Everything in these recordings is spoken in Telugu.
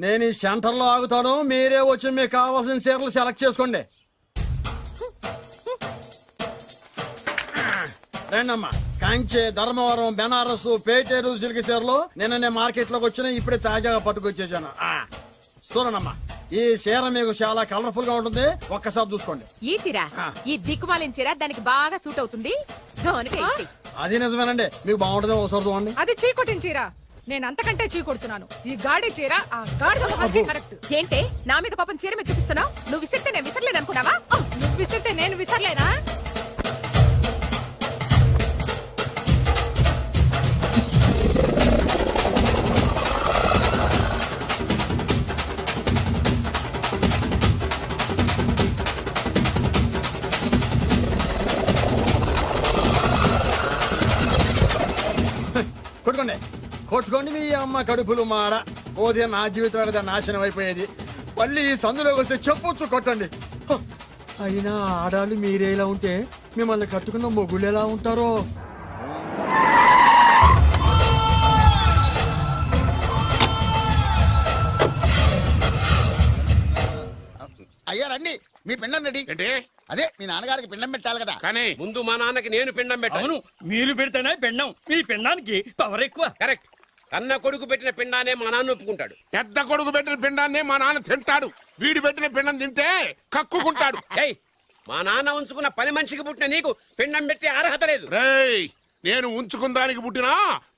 నేను ఈ సెంటర్లో ఆగుతాను, మీరే వచ్చి మీకు కావాల్సిన చీరలు సెలెక్ట్ చేసుకోండి. రండమ్మా. కాంచే, ధర్మవరం, బెనారస్, పేటేరు సిల్క్ చీరలు నిన్ననే మార్కెట్ లోకి వచ్చిన, ఇప్పుడే తాజాగా పట్టుకొచ్చేసాను. చూడండమ్మా, ఈ చీర మీకు చాలా కలర్ఫుల్ గా ఉంటుంది, ఒక్కసారి చూసుకోండి. ఈ చీర, ఈ దిక్కుమాలిన చీర దానికి బాగా సూట్ అవుతుంది. అది నిజమేనండి, మీకు బాగుంటుంది, ఒకసారి చూడండి. అది చీకొట్టిన చీర, నేను అంతకంటే చీకొడుతున్నాను. ఈ గాడి చీర ఆ గాడిద మొహానికి కరెక్ట్. ఏంటే నా మీద కోపం చీర మీద చూపిస్తున్నావు? నువ్వు విసిరితే నేను విసరలేను అనుకున్నావా? నువ్వు విసిరితే నేను విసరలేనా? కొట్టుకోండి, కొట్టుకోండి మీ అమ్మ కడుపులు మాడ. పోతే నా జీవితం కదా నాశనం అయిపోయేది. మళ్ళీ ఈ సందులోకి వస్తే చెప్పొచ్చు కొట్టండి. అయినా ఆడాళ్ళు మీరేలా ఉంటే మిమ్మల్ని కట్టుకున్న మొగుళ్ళు ఎలా ఉంటారో. అయ్యా రండి, మీ పిండం రెడీ. ఏంటి? అదే మీ నాన్నగారికి పిండం పెట్టాలి కదా. కానీ ముందు మా నాన్నకి నేను పిండం పెట్టాను. మీరు పెడితేనే పిండం, మీ పిండానికి పవర్ ఎక్కువ. కరెక్ట్. అన్న కొడుకు పెట్టిన పిండానే మా నాన్న ఒప్పుకుంటాడు. పెద్ద కొడుకు పెట్టిన పిండాన్నే మా నాన్న తింటాడు. వీడి పెట్టిన పిండం తింటే కక్కుకుంటాడు. ఏయ్, మా నాన్న ఉంచుకున్న పని మనిషికి పుట్టిన నీకు పిండం పెట్టే అర్హత లేదు. రేయ్, నేను ఉంచుకున్న దానికి పుట్టినా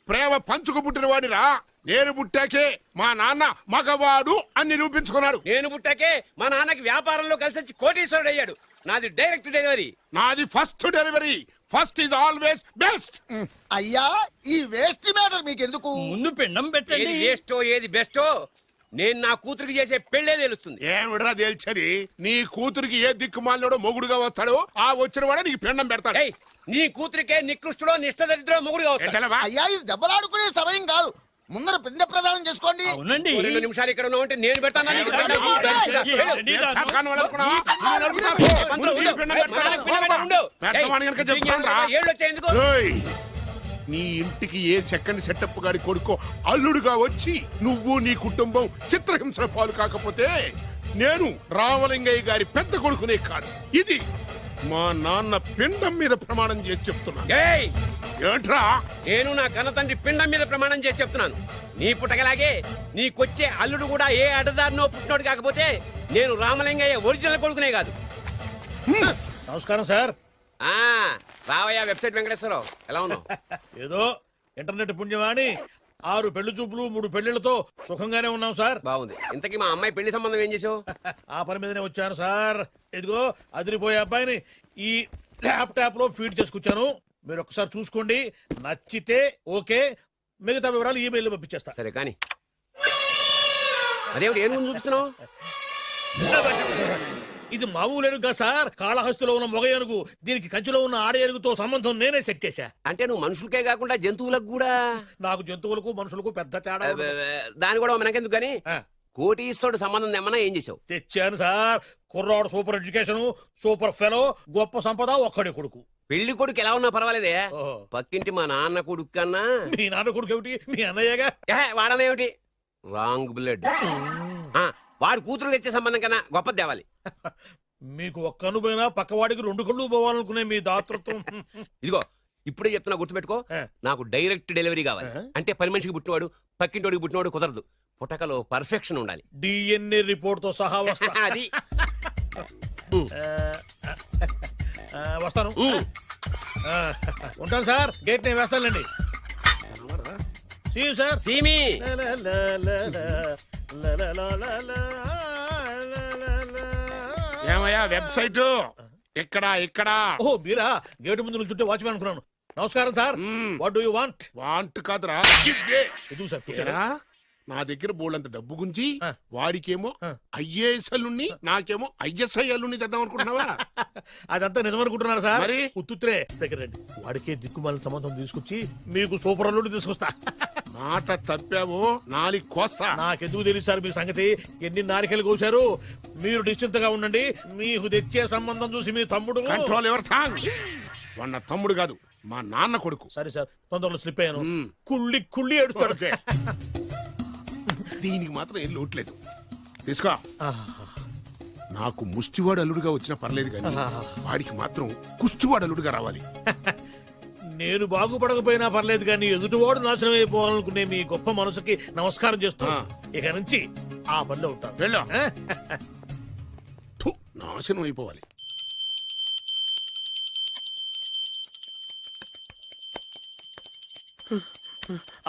ప్రేమ పంచుకు పుట్టిన వాడిరా. నేను పుట్టాకే మా నాన్న మగవాడు అని నిరూపించుకున్నాడు. నేను పుట్టాకే మా నాన్నకి వ్యాపారంలో కలిసి వచ్చి కోటీశ్వరుడు అయ్యాడు. నాది డైరెక్ట్ డెలివరీ. నాది first delivery. First is always best. అయ్యా, ఈ వేస్ట్ మ్యాటర్ మీకు ఎందుకు? ముందు పిండం పెట్టండి. ఏది వేస్టో ఏది బెస్టో నేను నా కూతురికి చేసే పెళ్లే తెలుస్తుంది. ఏమిడ్రా తేల్చది? నీ కూతురికి ఏ దిక్కుమాలినోడో మొగుడుగా వస్తాడో ఆ వచ్చిన వాడే నీకు పిండం పెడతాడు. నీ కూతురికే నికృష్టుడో నిష్ఠదరిద్రో మొగుడుగా వస్తాడు. అయ్యా, ఇది దెబ్బలాడుకునే సమయం కాదు. ముందర పిండ ప్రదానం చేసుకోండి. అవునండి. 2 నిమిషాలు ఇక్కడ ఉన్నావంటే నేను పెడతాను. నీ ఇంటికి ఏ సెకండ్ సెటప్ గాడి కొడుకో అల్లుడుగా వచ్చి నువ్వు నీ కుటుంబం చిత్రహింసల పాలు కాకపోతే నేను రామలింగయ్య గారి పెద్ద కొడుకునే కాదు, ఇది మా నాన్న పిండం మీద ప్రమాణం చేసి చెప్తున్నా. ఏంట్రా? నేను నా కన్న తండ్రి పిండం మీద ప్రమాణం చేసి చెప్తున్నాను. నీ పుట్టగలాగే నీకొచ్చే అల్లుడు కూడా ఏ అడ్డదారినో పుట్టినోడు కాకపోతే నేను రామలింగయ్య ఒరిజినల్ కొడుకునే కాదు. నమస్కారం సార్. రావయ్యా వెబ్సైట్ వెంకటేశ్వరరావు, ఎలా ఉన్నావు? ఏదో ఇంటర్నెట్ పుణ్యమాని 6 పెళ్లి చూపులు 3 పెళ్లిళ్లతో సుఖంగానే ఉన్నాం సార్. బాగుంది. ఇంతకీ మా అమ్మాయి పెళ్లి సంబంధం ఏం చేసావు? ఆ పని మీదనే వచ్చాను సార్. ఇదిగో అదిరిపోయే అబ్బాయిని ఈ ల్యాప్టాప్ లో ఫీడ్ చేసుకొచ్చాను. మీరు ఒకసారి చూసుకోండి, నచ్చితే ఓకే, మిగతా వివరాలు ఈమెయిల్ పంపించేస్తా. సరే కానీ అదేమిటి ఏ నువ్వు చూపిస్తున్నావు? ఇది మామూలు ఏనుగుగా సార్, కాళహస్తిలో ఉన్న మొగ ఏనుగు. దీనికి కంచిలో ఉన్న ఆడ ఏనుగుతో సంబంధం నేనే సెట్ చేశా. అంటే నువ్వు మనుషులకే కాకుండా జంతువులకు కూడా? నాకు జంతువులకు మనుషులకు పెద్ద తేడా. దాని కూడా మనకెందుకు కానీ కోటీశ్వరుడు సంబంధం ఏమన్నా ఏం చేసావు? తెచ్చాను సార్. కుర్రాడు సూపర్ ఎడ్యుకేషన్, సూపర్ ఫెలో, గొప్ప సంపద, ఒక్కడే కొడుకు. పెళ్లి కొడుకు ఎలా ఉన్నా పర్వాలేదే, పక్కింటి మా నాన్న కొడుకు కన్నా. మీ నాన్న కొడుకు ఏమిటి? మీ అన్నయ్యగా. వాడనేమిటి? Wrong blood. వాడు కూతురు తెచ్చే సంబంధం కన్నా గొప్పది తేవాలి. మీకు ఒక్క కన్ను పోయినా పక్కవాడికి 2 కళ్ళు పోవాలనుకునే మీ దాతృత్వం. ఇదిగో ఇప్పుడే చెప్తున్నా, గుర్తుపెట్టుకో. నాకు డైరెక్ట్ డెలివరీ కావాలి. అంటే పని మనిషికి పుట్టినవాడు పక్కింటోడికి పుట్టినవాడు కుదరదు. పుట్టకలో పర్ఫెక్షన్ ఉండాలి. డిఎన్ఏ రిపోర్ట్ తో సహా వస్తా. అది వస్తాను. ఉంటాను సార్. గేట్ నేను వేస్తానండి. సార్ సీమి ఏమయ్యా వెబ్సైట్ ఇక్కడ ఇక్కడ? ఓ మీరా? గేటు ముందు నుంచుంటే వాచ్మెన్ అనుకున్నాను. నమస్కారం sir. What do you want? Want కాదురా, ఎదుగు సార్. నా దగ్గర బోళ్ళంత డబ్బు గుంచి వాడికేమో ఐఏఎస్ అల్లుణ్ణి, నాకేమో ఐఎస్ఐ అల్లుణ్ణి తెద్దాం అనుకుంటున్నావా? అదంతా నిజమనుకుంటున్నారు సార్. మరి ఉత్తుత్రే దగ్గర రండి. వాడికే దిక్కుమాలిన సంబంధం తీసుకొచ్చి మీకు సూపర్ అల్లుడు తీసుకొస్తా. మాట తప్పావో నాలికి కోస్తా. నాకెందుకు తెలుసు సార్ మీ సంగతి? ఎన్ని నారికలు కోసారు. మీరు నిశ్చింతగా ఉండండి. మీకు తెచ్చే సంబంధం చూసి మీ తమ్ముడు కంట్రోల్ ఎవర్ థాంగ్. వాడు నా తమ్ముడు కాదు, మా నాన్న కొడుకు. సరే సార్, తొందరలో స్లిప్ అయ్యాను. కుళ్ళి కుళ్ళి ఏడుస్తాడు. దీనికి మాత్రం ఏం లోట్లేదు తీసుకో నాకు ముష్టివాడు అల్లుడుగా వచ్చినా పర్లేదు కానీ వాడికి మాత్రం కుష్టివాడు అల్లుడుగా రావాలి. నేను బాగుపడకపోయినా పర్లేదు కానీ ఎదుటివాడు నాశనం అయిపోవాలనుకునే మీ గొప్ప మనసుకి నమస్కారం చేస్తూ ఇక నుంచి ఆ పనిలో ఉంటాను. వెళ్ళా నాశనం అయిపోవాలి.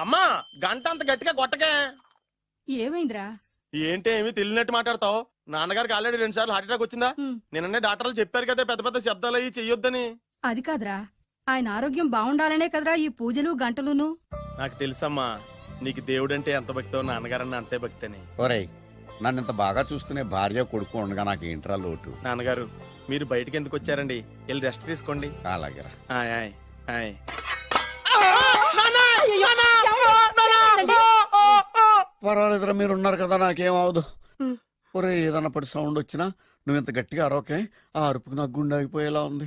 అమ్మా గంట అంత గట్టిగా కొట్టకే. ఏమైందిరా? ఏంటి ఏమి తెలియనట్టు మాట్లాడతావు? నాన్నగారికి ఆల్రెడీ 2 సార్లు హార్ట్ అటాక్ వచ్చిందా? నిన్ననే డాక్టర్లు చెప్పారు కదా పెద్ద పెద్ద శబ్దాలు అయ్యి చెయ్యొద్దని. అది కాదురా, ఆయన ఆరోగ్యం బాగుండాలనే కదరా ఈ పూజలు గంటలును. నాకు తెలుసమ్మా నీకు దేవుడంటే ఎంత భక్తో నాన్నగారన్న అంతే భక్తి అని. ఒరేయ్, నన్ను ఇంత బాగా చూసుకునే భార్య కొడుకు ఉండగా నాకు ఏంట్రా లోటు? నాన్నగారు మీరు బయటికి ఎందుకు వచ్చారండి? వెళ్ళి రెస్ట్ తీసుకోండి. అలాగేరా. ఆయ్ ఆయ్ ఆయ్. పర్వాలేదురా, మీరు ఉన్నారు కదా, నాకేం అవదు. ఒరే, ఏదన్నా పడి సౌండ్ వచ్చినా నువ్వు ఇంత గట్టిగా అరవకే, ఆ అరుపుకి నాకు గుండె ఆగిపోయేలా ఉంది.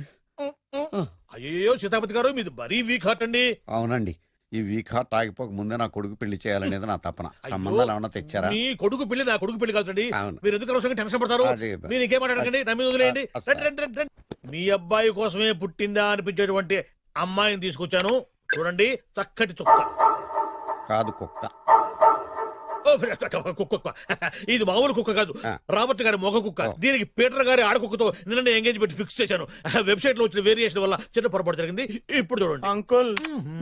అయ్యో సీతాపతి గారు మీది మరీ వీక్ హార్ట్ అండి. అవునండి, ఈ వీక్ హార్ట్ ఆగిపోక ముందే నా కొడుకు పెళ్లి చేయాలనేది నా తపన. సంబంధాలు ఏమన్నా తెచ్చారా? మీ కొడుకు పెళ్లి నా కొడుకు పెళ్లి కాదండి. అవును. మీరు ఎందుకు అనవసరంగా టెన్షన్ పడతారు? అదే. మీరు ఇంకేమాటండి, నమ్మి వదిలేయండి. అసలు. రండి, రండి, రండి, రండి. మీ అబ్బాయి కోసమే పుట్టిందా అనిపించేటువంటి అమ్మాయిని తీసుకొచ్చాను. చూడండి, చక్కటి చుక్క. కాదు, కుక్క. ఓ, కుక్క. ఇది మామూలు కుక్క కాదు, రాబర్ట్ గారి మొగ కుక్క. దీనికి పీటర్ గారి ఆడకుక్కతో నిన్న ఎంగేజ్మెంట్ ఫిక్స్ చేశాను. వెబ్సైట్ లో వచ్చిన వేరియేషన్ వల్ల చిన్న పొరపాటు జరిగింది. ఇప్పుడు చూడండి. అంకుల్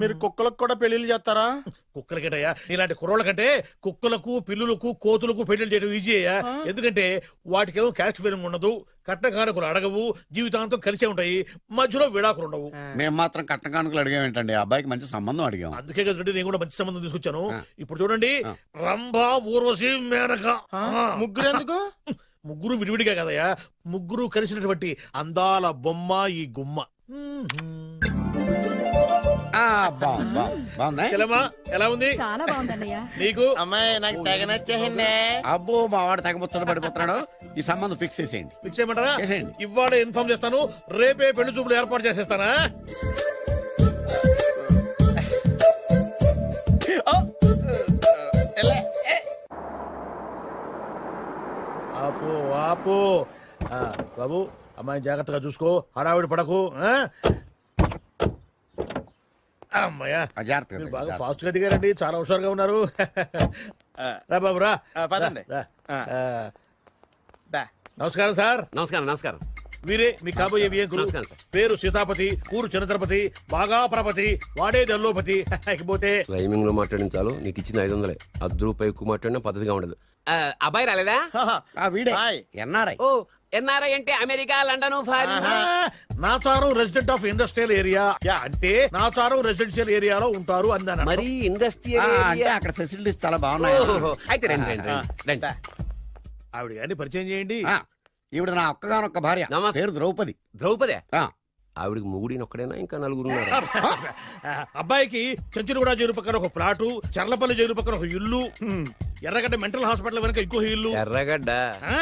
మీరు కుక్కలకు కూడా పెళ్లిళ్ళు చేస్తారా? కుక్కలకేటయ్యా, ఇలాంటి కుర్రోళ్ళ కంటే కుక్కలకు, పిల్లులకు, కోతులకు పెళ్లి చేయడం ఈజీ అయ్యా. ఎందుకంటే వాటికేమో క్యాస్ట్ ఫీలింగ్ ఉండదు, కట్నకారకులు అడగవు, జీవితాంతం కలిసే ఉంటాయి, మధ్యలో విడాకులు ఉండవు. మేము మాత్రం కట్న కానుకలు అడిగామేంటండి? అబ్బాయికి మంచి సంబంధం అడిగాం. అందుకే కదండి నేను కూడా మంచి సంబంధం తీసుకొచ్చాను. ఇప్పుడు చూడండి, రంభా, ఊర్వశి, మేనక. ముగ్గురు ఎందుకు? ముగ్గురు విడివిడిగా కదయ్యా, ముగ్గురు కలిసినటువంటి అందాల బొమ్మ ఈ గుమ్మ. బాగుందా? చెల్లెమ్మా, ఎలా ఉంది? చాలా బాగుందన్నయ్య. నీకు? అమ్మాయి నాకు తెగ నచ్చేసిందే. అబ్బో, మా వాడు తెగముచ్చట పడిపోతున్నాడు. ఈ సంబంధం ఫిక్స్ చేసేయండి. ఫిక్స్ చేయమంటారా? చేసేయండి. ఇవాళ ఇన్ఫార్మ్ చేస్తాను, రేపే పెళ్లి చూపులు ఏర్పాటు చేసేస్తానా? ఆపు, ఆపు. బాబు, అమ్మాయి జాగ్రత్తగా చూసుకో, హడావిడి పడకు. అమ్మాయ్యా, జాగ్రత్తగా, మీరు బాగా జాగ్రత్తగా. ఫాస్ట్ గా దిగారండి, చాలా హుషారుగా ఉన్నారు. రా బాబు, రా. పదండి. రా. నమస్కారం సార్. నమస్కారం, నమస్కారం. వీరే మీ కాబోయే వియంకులు. నమస్కారం సార్. పేరు సీతాపతి, ఊరు చంద్రపతి, బాగా ప్రపతి, వాడే దల్లోపతి. ఇకపోతే రైమింగ్ లో మాట్లాడించాలు, నీకు ఇచ్చిన 500. ₹10 ఎక్కువ మాట్లాడినా పద్ధతిగా ఉండదు. అబ్బాయి రాలేదా? వీడే హాయ్. ఎన్ఆర్ఐ. ఓ, ఎన్ఆర్ఐ అంటే America, London, foreign. Nacharam resident of industrial area, అంటే నాచారం రెసిడెన్షియల్ ఏరియాలో ఉంటారు అన్నాను. మరి ఇండస్ట్రియల్ అంటే అక్కడ ఫెసిలిటీస్ చాలా బాగున్నాయి. అయితే రండి, రండి, రండి. ఆవిడ గారిని పరిచయం చేయండి. ఈవిడ నా ఒక్కగానొక్క భార్య, నమస్తే. పేరు ద్రౌపది. ద్రౌపదే? ఆ, ఆవిడికి మొగుడిని ఒక్కడేనా, ఇంకా నలుగురు ఉన్నారు? అబ్బాయికి చెంచులగూడ జైలు పక్కన ఒక ప్లాటు, చర్లపల్లి జైలు పక్కన ఒక ఇల్లు, ఎర్రగడ్డ మెంటల్ హాస్పిటల్ వెనక ఇంకో ఇల్లు. ఎర్రగడ్డ ఆ,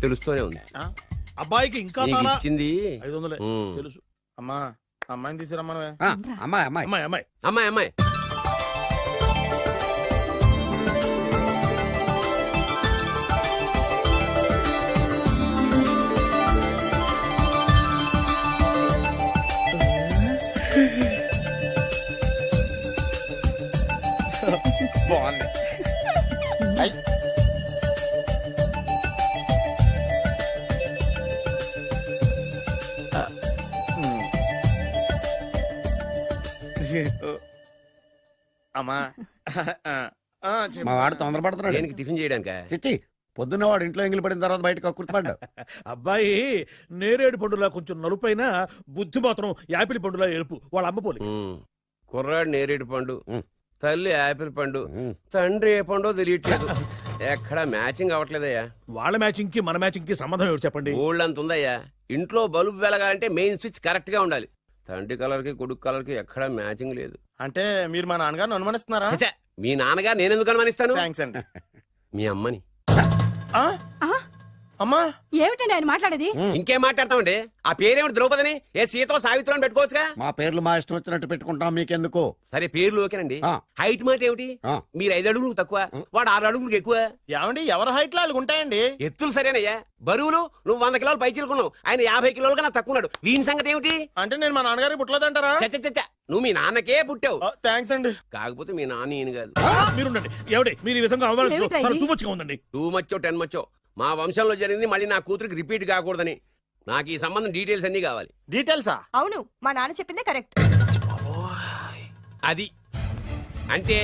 తెలుస్తూనే ఉంది. అబ్బాయికి ఇంకా నీకు చాలా ఇచ్చింది 500 ఉమ్. తెలుసు. అమ్మా అమ్మాయిని తీసుకురమ్మనవే. అమ్మాయి అమ్మాయి. అమ్మాయి, అమ్మాయి. అమ్మాయి, అమ్మాయి. బాగుంది. అమ్మా మా వాడు తొందరపడుతున్నాడు. దేనికి టిఫిన్ చేయడానికా? చిచ్చి, పొద్దున్న వాడు ఇంట్లో ఎంగిలి పడిన తర్వాత బయటకు కుర్తుపడ్డాడు. అబ్బాయి నేరేడు పండులా కొంచెం నలుపైన, బుద్ధి మాత్రం యాపిల్ పండులా ఎరుపు. వాళ్ళ అమ్మ పోలి. ఉమ్. కుర్రాడు నేరేడు పండు, ఉమ్. తల్లి యాపిల్ పండు, తండ్రి ఏ పండో తెలియట్లేదు. ఎక్కడ మ్యాచింగ్ అవ్వట్లేదయ్యా. వాళ్ళ మ్యాచింగ్ కి మన మ్యాచింగ్ కి సంబంధం ఏమిటి చెప్పండి? ఊళ్ళంత ఉందయ్యా. ఇంట్లో బల్బు వెలగాలంటే మెయిన్ స్విచ్ కరెక్ట్ గా ఉండాలి. తండ్రి కలర్ కి కొడుకు కలర్ కి ఎక్కడ మ్యాచింగ్ లేదు. అంటే మీరు మా నాన్నగారిని అనుమానిస్తున్నారా? ఛ, మీ నాన్నగారు నేనెందుకు అనుమానిస్తాను? థ్యాంక్స్ అండి. మీ అమ్మని. అమ్మా ఏమిటండి ఆయన మాట్లాడేది ఇంకేం మాట్లాడతామండి? ఆ పేరేమిటి ద్రౌపదిని ఏ సీతో సావిత్రం అని పెట్టుకోవచ్చుగా. మా పేర్లు మా ఇష్టం వచ్చినట్టు పెట్టుకుంటాం మీకెందుకు? సరే పేర్లు ఓకేనండి. ఆ. హైట్ మాట ఏమిటి? ఆ. మీరు 5 అడుగులు తక్కువ, వాడు 6 అడుగులకు ఎక్కువ. ఏమండి ఎవరి హైట్ లో వాళ్ళకి ఉంటాయండి. ఎత్తులు సరేనయ్యా. బరువులు నువ్వు 100 కిలోలు పై చిలుకున్నావు, ఆయన 50 కిలోలు కన్నా తక్కువ ఉన్నాడు. వీని సంగతి ఏమిటి? అంటే నేను మా నాన్నగారికి పుట్టలేదంటారా? చచ్చ నువ్వు మీ నాన్నకే పుట్టావు. థ్యాంక్స్ అండి. కాకపోతే మీ నాన్న ఈయన కాదు. మీరుండండి. ఏమిటి మీరు ఈ విధంగా అవమానిస్తున్నారు? ఏమిటా ఇది? చాలా తూమచ్చిగా ఉందండి. 2 మచ్చో 10 మచ్చో మా వంశంలో జరిగింది మళ్ళీ నా కూతురికి రిపీట్ కాకూడదని నాకు ఈ సంబంధం డీటెయిల్స్ అన్ని కావాలి. డీటెయిల్సా? అవును మా నాన్న చెప్పిందే కరెక్ట్. అది అంటే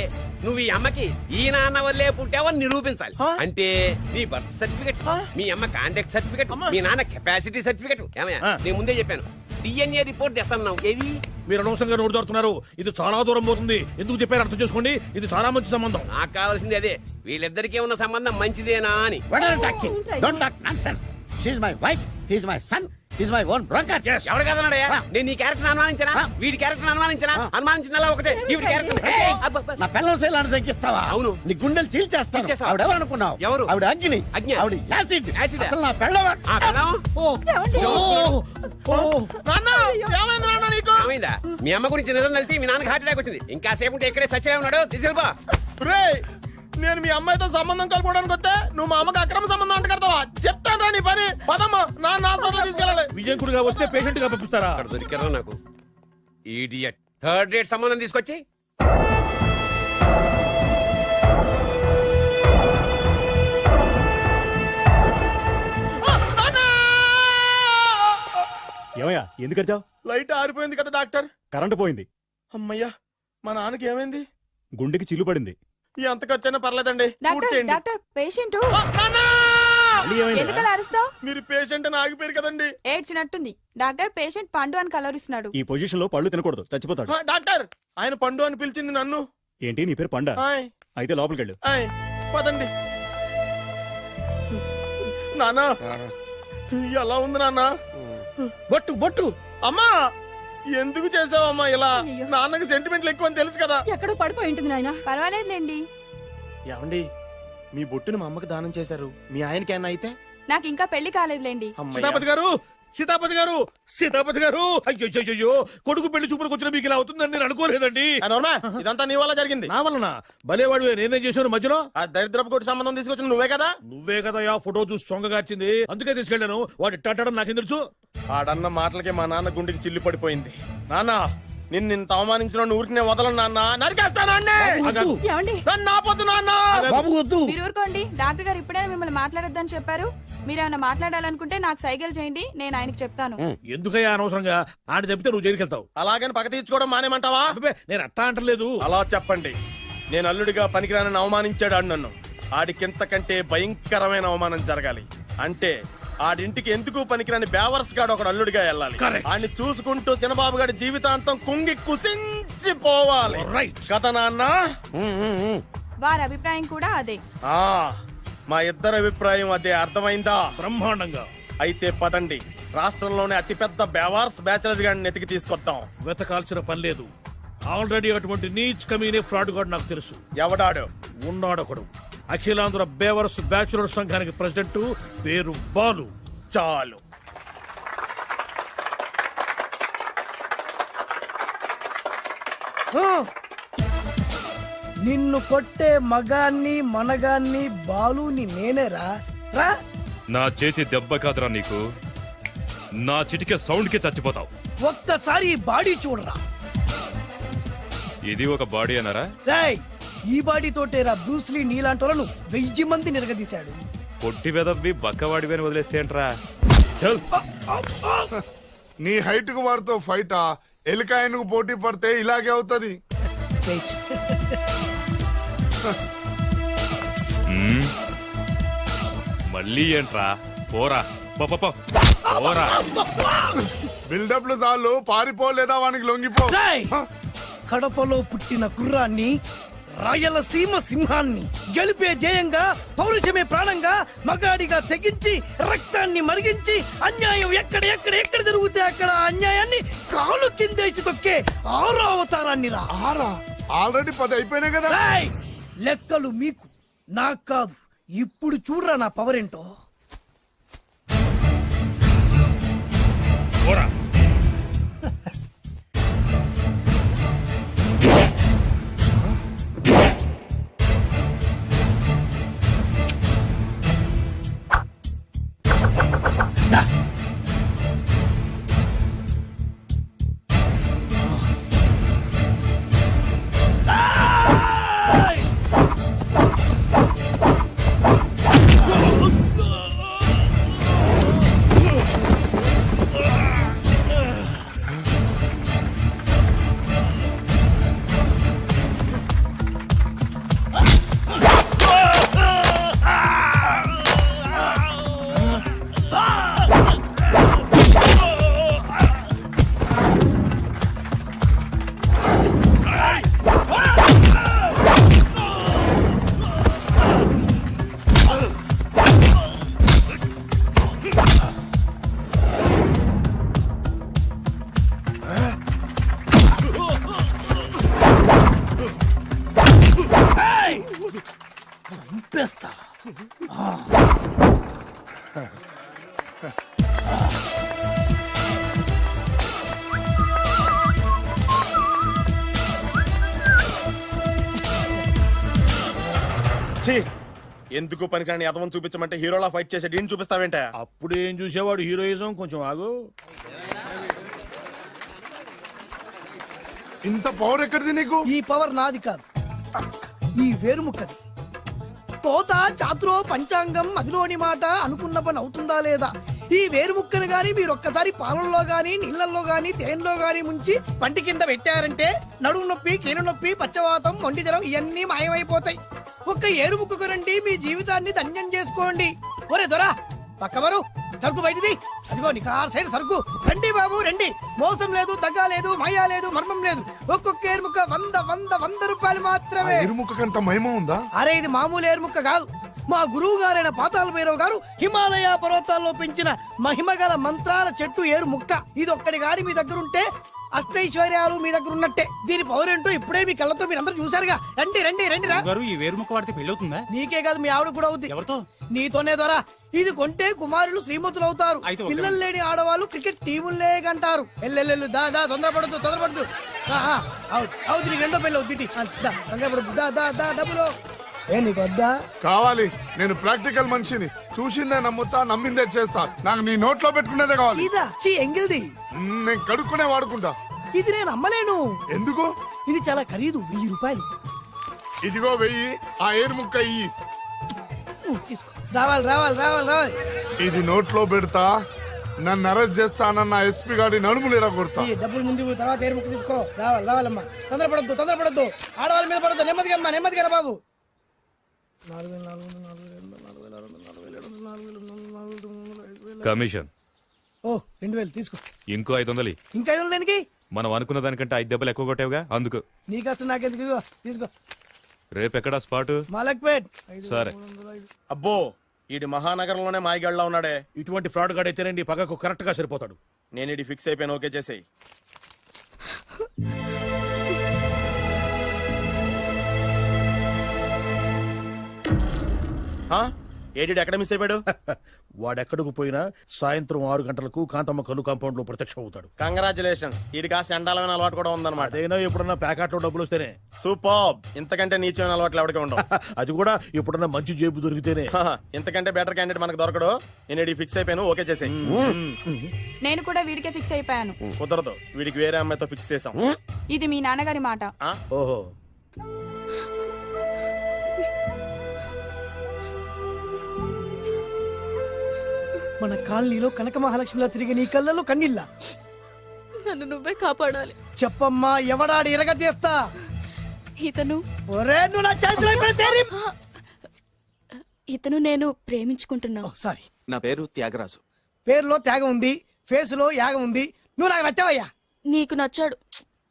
నువ్వు ఈ అమ్మకి ఈ నాన్న వల్లే పుట్టావని నిరూపించాలి. అంటే నీ బర్త్ సర్టిఫికెట్, మీ అమ్మ కాంటాక్ట్ సర్టిఫికెట్, మీ నాన్న కెపాసిటీ సర్టిఫికెట్. ఏమయ్యా నేను ముందే చెప్పాను DNA రిపోర్ట్ తెస్తాను. ఏవి మీరు అనవసరంగా నోరు జారుతున్నారు. ఇది చాలా దూరం పోతుంది. ఎందుకు చెప్పారు అర్థం చేసుకోండి. ఇది చాలా మంచి సంబంధం. నాకు కావాల్సింది అదే, వీళ్ళిద్దరికీ ఉన్న సంబంధం మంచిదేనా అని. What are you talking? Don't talk nonsense. She's my wife, he's my son, he's my own broker. Yes. ఎవరు కదన్నాడయ్యా? నేను నీ క్యారెక్టర్ అనుమానించనా? వీడి క్యారెక్టర్ అనుమానించనా? అనుమానించిందల్లా ఒకటే. వీడి Hey, క్యారెక్టర్ నా పిల్లల శైలాన్ని తగ్గిస్తావా? అవును. నీ గుండెలు చీల్చేస్తాను. చీల్చేస్తావా? ఆవిడ ఎవరు అనుకున్నావు? ఎవరు? ఆవిడ అగ్ని. అగ్ని. ఆవిడ యాసిడ్. యాసిడా? అసలు నా పిల్లవాడు. ఏమైంది నాన్న నీకు? ఏమైందా? మీ అమ్మ గురించి నిజం తెలిసి మీ నాన్నకి హార్ట్ అటాక్ వచ్చింది. ఇంకా సేపు ఉంటే ఇక్కడే చచ్చే ఉన్నాడు. తీసుకెళ్ళిపో. రేయ్, నేను మీ అమ్మాయితో సంబంధం కలుపుకోవడానికి వస్తే నువ్వు మా అమ్మకి అక్రమ సంబంధం అంట కడతావా? చెప్తాను రా నీ పని. పదమ్మా, నాన్న హాస్పిటల్ తీసుకెళ్ళాలి. విజయకుడిగా వస్తే పేషెంట్ గా పంపిస్తారా? అక్కడ దొరికారా నాకు ఈడియట్. 3rd రేట్ సంబంధం తీసుకొచ్చి ఏమయ్యా ఎందుకు వచ్చావు? లైట్ ఆరిపోయింది కదా డాక్టర్. కరెంటు పోయింది. అమ్మయ్యా, మా నాన్నకి ఏమైంది? గుండెకి చిల్లు పడింది. ఎంత ఖర్చైనా పర్లేదండి. పూర్తి డాక్టర్ పేషెంట్ నాన్నా! మళ్ళీ ఏమైందా? ఎందుకలా అరుస్తావు? మీరు పేషెంట్ అని ఆగిపోయారు కదండి. ఏడ్చినట్టుంది. డాక్టర్ పేషెంట్ పండు అని కలవరిస్తున్నాడు. ఈ పొజిషన్ లో పళ్ళు తినకూడదు, చచ్చిపోతాడు. డాక్టర్, ఆయన పండు అని పిలిచింది నన్ను. ఏంటి నీ పేరు పండా? ఆయ్, అయితే లోపలికి వెళ్ళు. ఆయ్, పదండి. నాన్న ఎలా ఉంది నాన్న? బొట్టు బొట్టు. అమ్మా, ఎందుకు చేసావమ్మా ఇలా? నాన్నకి సెంటిమెంట్లు ఎక్కువ అని తెలుసు కదా. ఎక్కడో పడిపోయి ఉంటుంది నాయన. పర్వాలేదులేండి. ఏమండి, మీ బొట్టుని మా అమ్మకి దానం చేశారు. మీ ఆయనకి ఏమన్నా అయితే? నాకు ఇంకా పెళ్లి కాలేదులేండి. అమ్మయ్య. సీతాపతి గారు, సీతాపతి గారు, సీతాపతి గారు. అయ్యో, కొడుకు పెళ్లి చూపులకు వచ్చిన మీకు ఇలా అవుతుందని నేను అనుకోలేదండి. ఆ నోర్మా, ఇదంతా నీ వల్ల జరిగింది. నా వలన భలేవాడు. నేనేం చేశాను మధ్యలో? ఆ దరిద్రపు కొట్టి సంబంధం తీసుకొచ్చిన నువ్వే కదా. నువ్వే కదా ఆ ఫోటో చూసి సొంగగార్చింది. అందుకే తీసుకెళ్ళాను. వాడు ఇట్టాడడం నాకేం తెలుసు? ఆడన్న మాటలకి మా నాన్న గుండెకి చిల్లు పడిపోయింది. నాన్న, నిన్ను ఇంత అవమానించిన ఊరికి నేను వదలను నాన్న. నరికేస్తాను అన్నే. ఏమండి నన్ను ఆపొద్దు నాన్న. బాబు వద్దు. మీరు ఊరుకోండి. డాక్టర్ గారు ఇప్పుడే మిమ్మల్ని మాట్లాడొద్దని చెప్పారు. మీరేమైనా మాట్లాడాలనుకుంటే నాకు సైగలు చేయండి, నేను ఆయనకి చెప్తాను. ఎందుకయ్యా అనవసరంగా? ఆయన చెప్తే నువ్వు జైలుకి వెళ్తావు. అలాగని పక్క తీర్చుకోవడం మానేమంటావా? అబ్బే, నేను అట్టా అంటలేదు. అలా చెప్పండి. నేను అల్లుడిగా పనికిరానని అవమానించాడు ఆడు నన్ను. ఆడికింతకంటే భయంకరమైన అవమానం జరగాలి. అంటే ఆడింటికి ఎందుకు పనికిరాని బేవర్స్ గాడు ఒకడు అల్లుడిగా వెళ్ళాలి. Correct. ఆడిని చూసుకుంటూ చిన్నబాబు గారి జీవితాంతం కుంగి కుసించిపోవాలి. Right. కదా నాన్న? వారి అభిప్రాయం కూడా అదే. ఆ, మా ఇద్దరి అభిప్రాయం అదే. అర్థమైందా? బ్రహ్మాండంగా. అయితే పదండి, రాష్ట్రంలోనే అతిపెద్ద బేవార్స్ బ్యాచిలర్ గాడిని ఎతికి తీసుకొద్దాం. వెతకాల్సిన పని లేదు. ఆల్రెడీ అటువంటి నీచ్ కమీనే ఫ్రాడ్ గాడు నాకు తెలుసు. ఎవడాడు? ఉన్నాడొకడు. అఖిలాంధ్ర బేవర్స్ బ్యాచులర్ సంఘానికి ప్రెసిడెంట్, పేరు బాలు. చాలు. నిన్ను కొట్టే మగాన్ని మనగాన్ని బాలుని నేనేరా. రా. నా చేతి దెబ్బ కాదురా నీకు. నా చిటికే సౌండ్ కి చచ్చిపోతావు. ఒక్కసారి ఈ బాడీ చూడరా. ఇది ఒక బాడీ అన్నారా? రాయ్, ఈ బాడీ తోటేరా బ్రూస్లీ నీలాంటి వాళ్ళను 1000 మంది నిరగదీశాడు. పొట్టి వెదవ్వి బక్కవాడివని వదిలేస్తే ఏంట్రా? చల్. నీ హైట్ కు వారితో ఫైటా? ఎలికాయనకు పోటీ పడితే ఇలాగే అవుతది. వెయిట్. మళ్ళీ ఏంట్రా? పోరా, పోరా. బిల్డప్లు చాలు, పారిపోలేదా వానికి లొంగిపో. రాయ్, కడపలో పుట్టిన కుర్రాన్ని, రాయలసీమ సింహాన్ని గెలిపే ధ్యేయంగా, పౌరుషమే ప్రాణంగా, మగాడిగా తెగించి రక్తాన్ని మరిగించి అన్యాయం ఎక్కడ ఎక్కడ ఎక్కడ జరుగుతే అక్కడ అన్యాయాన్ని కాలు కిందేసి తొక్కే 6వ అవతారాన్ని రా. ఆల్రెడీ 10 అయిపోయినాయి కదా. లెక్కలు మీకు, నాకు కాదు. ఇప్పుడు చూడరా నా పవర్ ఏంటో. పోరా. చంపేస్తా. ఛీ, ఎందుకు పనికిరాని అదవం చూపించమంటే హీరోలా ఫైట్ చేసే డీన్ చూపిస్తావేంటే? అప్పుడేం చూసేవాడు హీరోయిజం, కొంచెం ఆగు. ఇంత పవర్ ఎక్కడిది నీకు? ఈ పవర్ నాది కాదు, ఈ వేరుముక్కది. తోత చాతురో పంచాంగం అదిలోని మాట అనుకున్న పని అవుతుందా లేదా? ఈ వేరుముక్కను గాని మీరు ఒక్కసారి పాలల్లో గాని నీళ్లలో గాని తేనెలో గాని ముంచి పంటి కింద పెట్టారంటే నడుము నొప్పి, కీలు నొప్పి, పచ్చవాతం, మొండి జ్వరం ఇవన్నీ మాయమైపోతాయి. ఒక్క ఏరుముక్కకు రండి, మీ జీవితాన్ని ధన్యం చేసుకోండి. ఒరే దొరా పక్కవరు, సరుకు బయటిది. అదిగో నికార్సైన సరుకు. రండి బాబు రండి, మోసం లేదు, దగ్గ లేదు, మాయా లేదు, మర్మం లేదు. ఒక్కొక్క ఏరుముక్క 100 రూపాయలు మాత్రమే. ఇరుముఖకంత మహిమ ఉందా? అరే ఇది మామూలు ఏరుముక్క కాదు, మా గురువు గారైన పాతాళ భైరవ్ గారు హిమాలయ పర్వతాల్లో పెంచిన మహిమగల మంత్రాల చెట్టు ఏరు ముక్క. ఇది ఒక్కడి గాని మీ దగ్గర ఉంటే అష్టైశ్వర్యాలు మీ దగ్గర ఉన్నట్టే. దీని పవర్ ఏంటో ఇప్పుడే మీ కళ్ళతో మీరు అందరూ చూసారుగా. రండి రండి రండి రా. ఈ వేరుముక్క వాడితే పెళ్ళవుతుందా? నీకే కాదు, మీ ఆవిడ కూడా అవుద్ది. ఎవరితో? నీతోనే ద్వారా. ఇది కొంటే కుమారులు శ్రీమంతులు అవుతారు. పిల్లలు లేని ఆడవాళ్ళు క్రికెట్ టీములే కంటారు. ఎల్లెల్లెల్లు దా దా, తొందరపడద్దు. అవుతుంది, నీకు రెండో పెళ్ళి అవుతుంది. తొందరపడద్దు, దా దా దా, డబ్బులు ఏ నీకు వద్దా? కావాలి. నేను ప్రాక్టికల్ మనిషిని. చూసిందే నమ్ముతా, నమ్మిందే చేస్తా. నాకు నీ నోట్లో పెట్టుకునేదే కావాలి. ఇదా చీ ఎంగిల్ది. నేను కడుక్కునే వాడుకుంటా. ఇది నేను అమ్మలేను. ఎందుకు? ఇది చాలా ఖరీదు, 1000 రూపాయలు. ఇదిగో 1000, ఆ ఏరు ముక్క ఇయ్యి. తీసుకో. రావాలి. ఇది నోట్లో పెడతా, నన్ను అరెస్ట్ చేస్తానన్న ఎస్పీ గారి నడుములు ఇలా కొడతా. ఈ డబ్బులు ముందు తర్వాత ఏరు ముక్క తీసుకో. రావాలమ్మా. తొందరపడద్దు. ఆడవాళ్ళ మీద పడద్దు. నెమ్మదిగా రా బాబు. 4,000 కమిషన్. ఓ 2,000 తీసుకో. ఇంకో 500. ఇంకా 500 దేనికి? మనం అనుకున్న దానికంటే 5 దెబ్బలు ఎక్కువ కొట్టావుగా, అందుకు. నీ కష్టం నాకెందుకు? ఇదిగో తీసుకో. రేపు ఎక్కడా స్పాటు? మలక్పేట్. సరే. అబ్బో, ఈడి మహానగరంలోనే మాయగాళ్ళ ఉన్నాడే. ఇటువంటి ఫ్రాడ్ గాడు అయితేనండి పగకు కరెక్ట్ గా సరిపోతాడు. నేను ఇది ఫిక్స్ అయిపోయాను, ఓకే చేసేయి. ఏడి ఎక్కడ మిస్ అయిపోయాడు? వాడెక్కడికి పోయినా సాయంత్రం 6 గంటలకు కాంతమ్మ కలు కాంపౌండ్ లో ప్రత్యక్షం అవుతాడు. కంగ్రాచులేషన్స్, ఈడికి ఆ సెండాలమైన అలవాటు కూడా ఉందన్నమాట. అదైనా ఎప్పుడన్నా ప్యాకెట్ లో డబ్బులు వస్తేనే. సూపర్, ఇంతకంటే నీచమైన అలవాట్లు ఎవరికి ఉండవు. అది కూడా ఎప్పుడన్నా మంచి జేబు దొరికితేనే. ఇంతకంటే బెటర్ క్యాండిడేట్ మనకు దొరకడు. నేను ఇది ఫిక్స్ అయిపోయాను, ఓకే చేసేయి. నేను కూడా వీడికే ఫిక్స్ అయిపోయాను. కుదరదు, వీడికి వేరే అమ్మాయితో ఫిక్స్ చేసాం. ఇది మీ నాన్నగారి మాట. ఓహో, మన కాలనీలో కనక మహాలక్ష్మిలా తిరిగి నీ కళ్ళలో కన్నీళ్ళ. నన్ను నువ్వే కాపాడాలి. చెప్పమ్మా, ఎవడాడి ఎరగతీస్తా? ఇతను ఒరే నువ్వు నా చేతిలో పెడితేరి. ఇతను నేను ప్రేమించుకుంటున్నావు. సారీ, నా పేరు త్యాగరాజు. పేరులో త్యాగం ఉంది, ఫేస్ లో యాగం ఉంది. నువ్వు నాకు నచ్చావయ్యా. నీకు నచ్చాడు,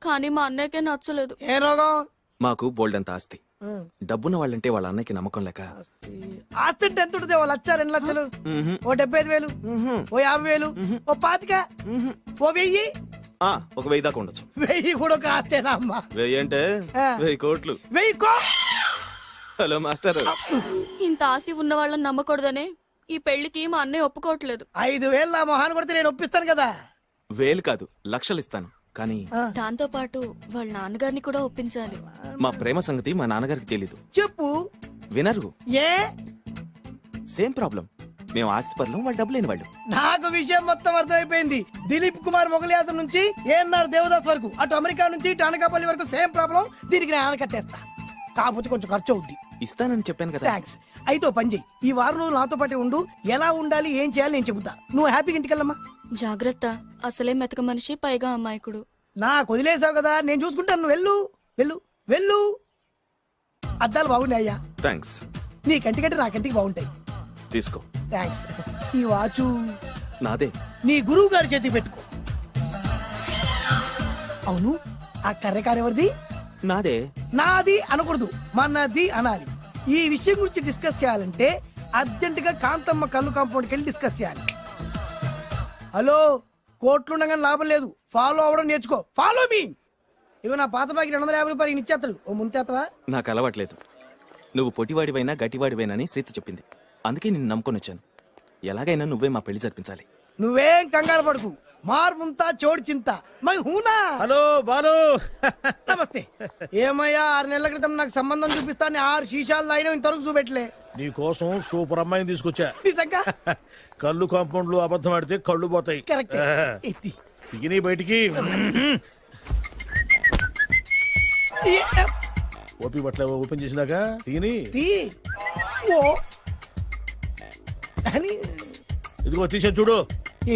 కానీ మా అన్నయ్యకే నచ్చలేదు. ఏ రోగం? మాకు బోల్డంత ఆస్తి. డబ్బున్న వాళ్ళంటే వాళ్ళ అన్నకి నమ్మకం లేక. ఆస్తి అంటే ఎంత ఉంటుంది? 1,00,000, 2 లక్షలు, ఓ 75,000, ఓ 50,000, ఓ 25,000, ఓ 1000. ఒక 1000 దాకా ఉండొచ్చు. 1000 కూడా ఒక ఆస్తేనా అమ్మా? 1000 అంటే 1000 కోట్లు. 1000 హలో మాస్టర్. ఇంత ఆస్తి ఉన్న వాళ్ళని నమ్మకూడదనే ఈ పెళ్లికి మా అన్నయ్య ఒప్పుకోవట్లేదు. 5,000 నా మొహాన్ని కొడితే నేను ఒప్పిస్తాను కదా. వేలు కాదు లక్షలు ఇస్తాను కానీ దాంతో పాటు వాళ్ళ నాన్నగారిని కూడా ఒప్పించాలి. మా ప్రేమ సంగతి మా నాన్నగారికి తెలీదు. చెప్పు. వినరు. ఏ సేమ్ ప్రాబ్లం. మేము ఆస్తిపరులం, వాళ్ళు డబ్బు లేని వాళ్ళు. నాకు విషయం మొత్తం అర్థమైపోయింది. దిలీప్ కుమార్ మొగలియాసం నుంచి ఏఎన్ఆర్ దేవదాస్ వరకు, అటు అమెరికా నుంచి ఇటు అనకాపల్లి వరకు సేమ్ ప్రాబ్లం. దీనికి నేను ఆనకట్టేస్తా, కాకపోతే కొంచెం ఖర్చు అవుద్ది. ఇస్తానని చెప్పాను కదా. థ్యాంక్స్. అయితే ఓ పని చెయ్యి, ఈ వారం రోజులు నాతో పాటే ఉండు. ఎలా ఉండాలి, ఏం చేయాలి నేను చెబుతా. నువ్వు హ్యాపీగా ఇంటికెళ్ళమ్మా. జాగ్రత్త, అసలే మెతక మనిషి, పైగా అమాయకుడు. నాకు వదిలేసావు కదా, నేను చూసుకుంటాను. నువ్వు వెళ్ళు వెళ్ళు వెళ్ళు. అద్దాలు బాగున్నాయి అయ్యా. థ్యాంక్స్. నీ కంటికంటే నా కంటికి బాగుంటాయి. తీసుకో. థ్యాంక్స్. ఈ వాచు నాదే. నీ గురువు గారి చేతికి పెట్టుకో. అవును, ఆ కర్రెకారు ఎవరిది? నాదే. నాది అనకూడదు, మనది అనాలి. ఈ విషయం గురించి డిస్కస్ చేయాలంటే అర్జెంట్ గా కాంతమ్మ కళ్ళు కాంపౌండ్కి వెళ్ళి డిస్కస్ చేయాలి. హలో, కోట్లుండగానే లాభం లేదు. ఫాలో అవ్వడం నేర్చుకో. Follow me. ఇవి నా పాత బాకి 250 రూపాయలు ఇచ్చేస్తాడు. ఓ ముంతేత్తవా? నాకు అలవాట్లేదు. నువ్వు పొట్టివాడివైనా గట్టివాడివైనా అని సీత చెప్పింది. అందుకే నిన్ను నమ్ముకొని వచ్చాను. ఎలాగైనా నువ్వే మా పెళ్లి జరిపించాలి. నువ్వేం కంగారు పడుకు. మార్ ముంతా చోడు చింత మై హూనా. హలో బాలు. నమస్తే. ఏమయ్యా, 6 నెలల క్రితం నాకు సంబంధం చూపిస్తాను 6 శీషాలు అయినా ఇంతవరకు చూపెట్టలే. నీ కోసం సూపర్ అమ్మాయిని తీసుకొచ్చా. నిజంగా? కళ్ళు కాంపౌండ్ లో అబద్ధం ఆడితే కళ్ళు పోతాయి. కరెక్ట్. ఎత్తి తిగిని బయటికి. ఓపి బట్ల ఓపెన్ చేసినాక తిగిని తీ. ఓ అని ఇదిగో తీసే చూడు.